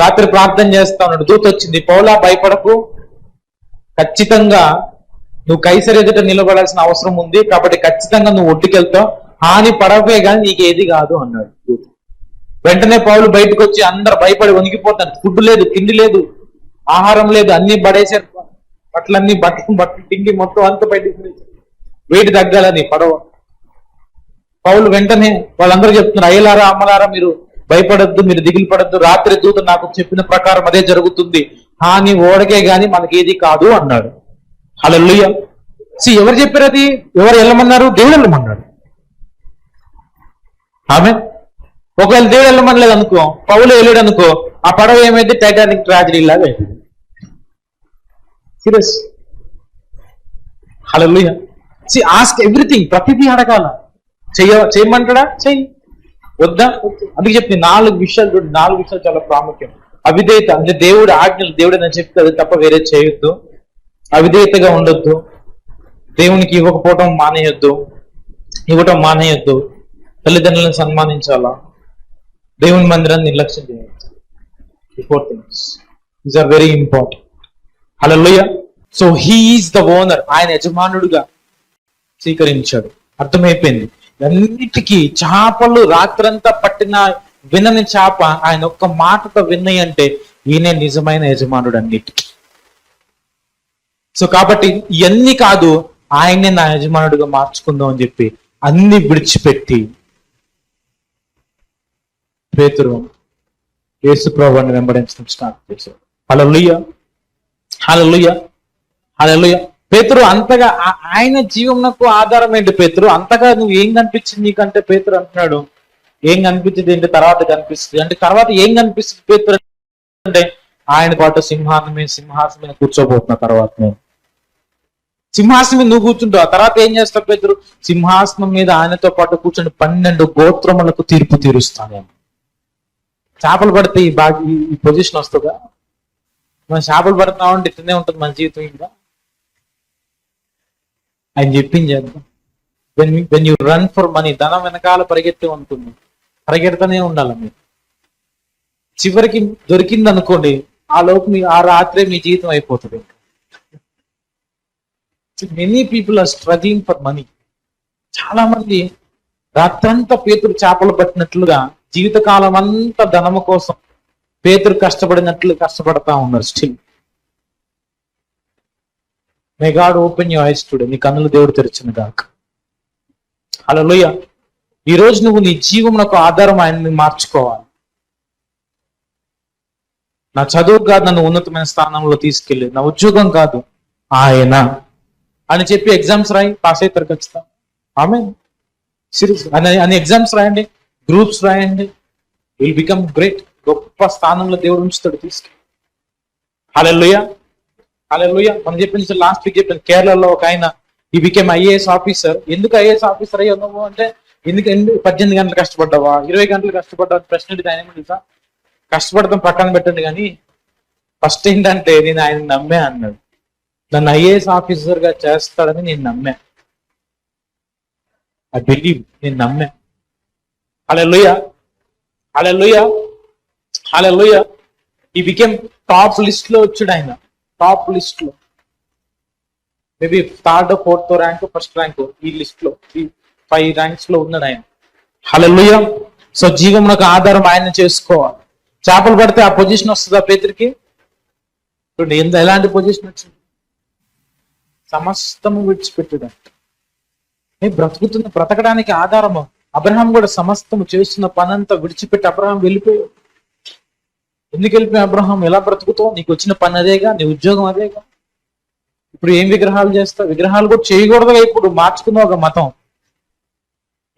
రాత్రి ప్రార్థన చేస్తా ఉన్నాడు, దూత వచ్చింది, పౌలా భయపడకు, ఖచ్చితంగా నువ్వు కైసరు ఎదుట నిలబడాల్సిన అవసరం ఉంది, కాబట్టి ఖచ్చితంగా నువ్వు ఒడ్డుకెళ్తావు, హాని పడవే కానీ నీకు ఏది కాదు అన్నాడు దూత. వెంటనే పౌలు బయటకు వచ్చి అందరు భయపడి వణికిపోతాను. ఫుడ్ లేదు, తిండి లేదు, ఆహారం లేదు, అన్ని పడేసారు, బట్టలన్నీ బట్టలు తిండి మొత్తం అంత బయటకు, వేడి తగ్గాలని పడవ. పౌలు వెంటనే వాళ్ళందరూ చెప్తున్నారు, అయ్యలారా అమ్మలారా మీరు భయపడద్దు, మీరు దిగులు పడద్దు, రాత్రి దూత నాకు చెప్పిన ప్రకారం అదే జరుగుతుంది, హాని ఓడకే గాని మనకేది కాదు అన్నాడు. హల్లెలూయా. ఎవరు చెప్పారు అది? ఎవరు వెళ్ళమన్నారు? దేవుడు వెళ్ళమన్నాడు. ఆమె ఒకవేళ దేవుడు వెళ్ళమనలేదు అనుకో, పౌలు వెళ్ళాడు అనుకో, ఆ పడవ ఏమైతే టైటానిక్ ట్రాజడీ లాగా అయిపోయింది. సీరియస్. హల్లెలూయా. ఆస్క్ ఎవ్రీథింగ్, ప్రతిదీ అడగాల. చేయమంటాడా? చెయ్యి. వద్దా? అందుకే చెప్తుంది 4 విషయాలు చూడండి. 4 విషయాలు చాలా ప్రాముఖ్యం. అవిధేయత అంటే దేవుడు ఆజ్ఞలు, దేవుడు అని చెప్తే అది తప్ప వేరే చేయొద్దు. అవిధేయతగా ఉండొద్దు. దేవునికి ఇవ్వకపోవటం మానేయొద్దు, ఇవ్వటం మానేయొద్దు. తల్లిదండ్రులను సన్మానించాలా, దేవుని మందిరాన్ని నిర్లక్ష్యం చేయొద్దు. ఈ 4 things these are very important. Hallelujah. So he is the owner. ఆయన యజమానుడుగా స్వీకరించాడు. అర్థమైపోయింది. అన్నిటికీ చేపలు రాత్రంతా పట్టిన వినని చేప ఆయన ఒక్క మాటతో విన్నాయి అంటే ఈయనే నిజమైన యజమానుడు అన్నిటికీ. సో కాబట్టి ఇవన్నీ కాదు, ఆయనే నా యజమానుడిగా మార్చుకుందాం అని చెప్పి అన్ని విడిచిపెట్టి పేతురు యేసు ప్రభువుని వెంబడించడం స్టార్ట్ చేశాడు. హల్లెలూయా, హల్లెలూయా, హల్లెలూయా. పేతురు అంతగా ఆయన జీవనకు ఆధారం ఏంటి? పేతురు అంతగా నువ్వు ఏం కనిపించింది నీకంటే? పేతురు అంటున్నాడు, ఏం కనిపించింది ఏంటి? తర్వాత కనిపిస్తుంది అంటే తర్వాత ఏం కనిపిస్తుంది పేతురు అంటే ఆయన పాటు సింహాసనం మీద కూర్చోబోతున్నా. తర్వాత నేను సింహాసనం మీద నువ్వు కూర్చుంటావు, ఆ తర్వాత ఏం చేస్తావు పేతురు? సింహాసనం మీద ఆయనతో పాటు కూర్చొని 12 గోత్రములకు తీర్పు తీరుస్తాను. చేపలు పడితే ఈ పొజిషన్ వస్తుందా? మనం చేపలు పడుతున్నామంటే ఇట్లనే ఉంటుంది మన జీవితం. ఇంకా ఆయన చెప్పింది చేద్దాం. When you run for money, ధనం వెనకాల పరిగెత్తే ఉంటుంది, పరిగెడుతూనే ఉండాలి మీరు. చివరికి దొరికింది అనుకోండి, ఆ లోపు ఆ రాత్రే మీ జీవితం అయిపోతుంది. Many people are struggling for money. చాలా మంది రాత్రంతా పేతురు చేపలు పట్టినట్లుగా జీవితకాలం అంతా ధనము కోసం పేతురు కష్టపడినట్లు కష్టపడతా ఉన్నారు. Still may God open your eyes today. నీ కన్నులు దేవుడు తెరిచిన గాక. హల్లెలూయా. ఈ రోజు నువ్వు నీ జీవమునకు ఆధారం ఆయన్ని మార్చుకోవాలి. నా చదువు కాదు నన్ను ఉన్నతమైన స్థానంలో తీసుకెళ్ళి, నా ఉద్యోగం కాదు ఆయన అని చెప్పి ఎగ్జామ్స్ రాయి, పాస్ అవుతారు ఖచ్చితంగా. ఆమె సీరియస్ అని ఎగ్జామ్స్ రాయండి, గ్రూప్స్ రాయండి, విల్ బికమ్ గ్రేట్. గొప్ప స్థానంలో దేవుడు ఉంచుతాడు తీసుకెళ్ళి. హల్లెలూయా, హల్లెలూయా. మనం చెప్పింది లాస్ట్ వీక్ చెప్పాను, కేరళలో ఒక ఆయన ఈ బికేమ్ ఐఏఎస్ ఆఫీసర్. ఎందుకు ఐఏఎస్ ఆఫీసర్ అయ్యి ఉన్నావు అంటే, ఎందుకు 18 గంటలు కష్టపడ్డావా, 20 గంటలు కష్టపడ్డావా ప్రశ్న ఆయన తెలుసా? కష్టపడతాం పక్కన పెట్టండి, కానీ ఫస్ట్ ఏంటంటే నేను ఆయన నమ్మే అన్నాడు. నన్ను ఐఏఎస్ ఆఫీసర్ గా చేస్తాడని నేను నమ్మా. ఐ బిలీవ్, నేను నమ్మా. హల్లెలూయా, హల్లెలూయా, హల్లెలూయా. ఈ బికేమ్ టాప్ లిస్ట్ లో వచ్చాడు ఆయన. టాప్ లిస్ట్ లో maybe 3rd, 4th rank, 1st rank ఈ లిస్ట్ లో, ఈ 5 ర్యాంక్స్ లో ఉన్నాడు ఆయన. హల్లెలూయా. సో జీవమునకు ఆధారం ఆయన చేసుకోవాలి. చేపలు పడితే ఆ పొజిషన్ వస్తుందా పేతురికి? ఎలాంటి పొజిషన్ వచ్చింది? సమస్తము విడిచిపెట్టడంట. బ్రతకడానికి ఆధారము. అబ్రహాం కూడా సమస్తము చేస్తున్న పనంతా విడిచిపెట్టి అబ్రహాం వెళ్ళిపోయాడు. ఎందుకు వెళ్ళిపోయి అబ్రహాం? ఎలా బ్రతుకుతావు? నీకు వచ్చిన పని అదేగా, నీ ఉద్యోగం అదేగా. ఇప్పుడు ఏం విగ్రహాలు చేస్తావు? విగ్రహాలు కూడా చేయకూడదుగా. ఇప్పుడు మార్చుకున్నావు ఒక మతం.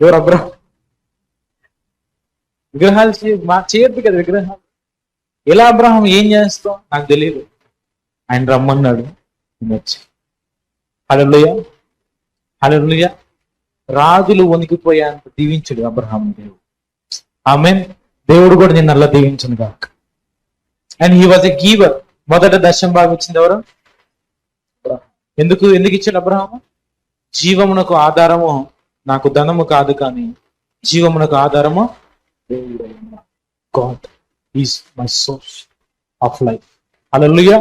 ఎవరు? అబ్రహాం. విగ్రహాలు చేయొద్దు కదా విగ్రహాలు. ఎలా అబ్రహాం? ఏం చేస్తావు? నాకు తెలియదు. ఆయన రమ్మన్నాడు, వచ్చి. హల్లెలూయా, హల్లెలూయా. రాజులు వణికిపోయేంత దీవించుడు అబ్రహాం దేవుడు. ఆమేన్. దేవుడు కూడా నిన్ను అలా దీవించను కాక. And he was a giver. మొదట 10వ భాగం ఇచ్చింది ఎవరు? ఎందుకు ఇచ్చాడు అబ్రహాము? జీవమునకు ఆధారము నాకు ధనము కాదు, కానీ జీవమునకు ఆధారము దేవుడు. God is my source of life. Hallelujah.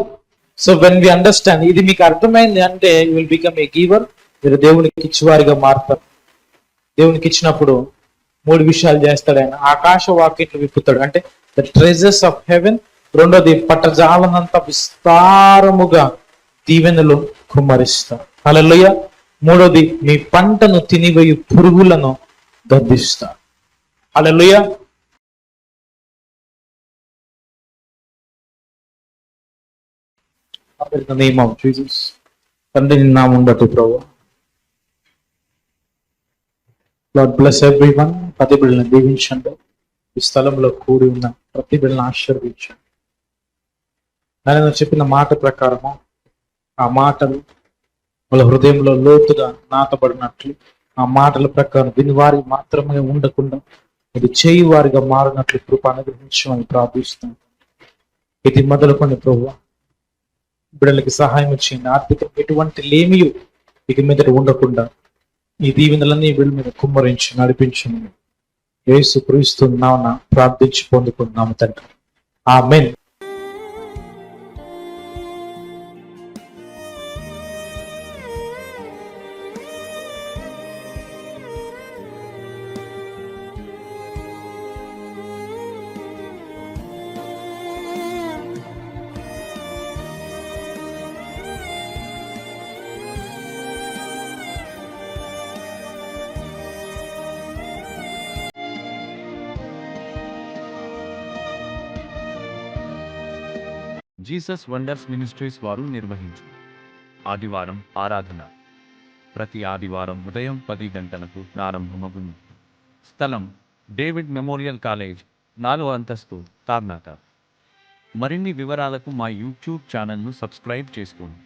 So when we understand, ఇది మీకు అర్థమైంది అంటే you will become a giver. మీరు దేవునికి ఇచ్చేవారిగా మారుతారు. దేవునికి ఇచ్చినప్పుడు 3 విషయాలు చేస్తాడు ఆయన. ఆకాశ వాకిట్లు విప్పుతాడు, అంటే ద ట్రెజర్స్ ఆఫ్ హెవెన్. రెండోది, పట్టజాలనంత విస్తారముగా దీవెనలు కుమ్మరిస్తాడు. హల్లెలూయా. మూడోది, మీ పంటను తినివేయు పురుగులను గద్దిస్తాడు. హల్లెలూయా. In the name of Jesus. తండ్రి నీ నామమును బట్టి ప్రభువా, Lord bless everyone. ప్రతి బిడ్డలను దీవించండి. ఈ స్థలంలో కూడి ఉన్న ప్రతి బిడ్డలను ఆశీర్వదించండి. నేను చెప్పిన మాట ప్రకారము ఆ మాటలు వాళ్ళ హృదయంలో లోతుగా నాటబడినట్లు, ఆ మాటల ప్రకారం వినివారి మాత్రమే ఉండకుండా ఇది చేయి వారిగా మారినట్లు కృప అనుగ్రహించమని ప్రార్థిస్తున్నాను. ఇది మొదలుకొని ప్రభువా బిడ్డలకి సహాయం చేయండి. ఆర్థిక ఎటువంటి లేమియు ఇక మీదట ఉండకుండా ఈ దీవెనలన్నీ వీళ్ళ మీద కుమ్మరించి నడిపించమని యేసు క్రీస్తు నామమున ప్రార్థించి పొందుకున్నాము తండ్రి. ఆమేన్. జీసస్ వండర్స్ మినిస్ట్రీస్ వారు నిర్వహించు ఆదివారం ఆరాధన ప్రతి ఆదివారం ఉదయం 10 గంటలకు ప్రారంభమగును. స్థలం డేవిడ్ మెమోరియల్ కాలేజ్, 4వ అంతస్తు, తార్నాక. మరిన్ని వివరాలకు మా యూట్యూబ్ ఛానల్ను సబ్స్క్రైబ్ చేసుకోండి.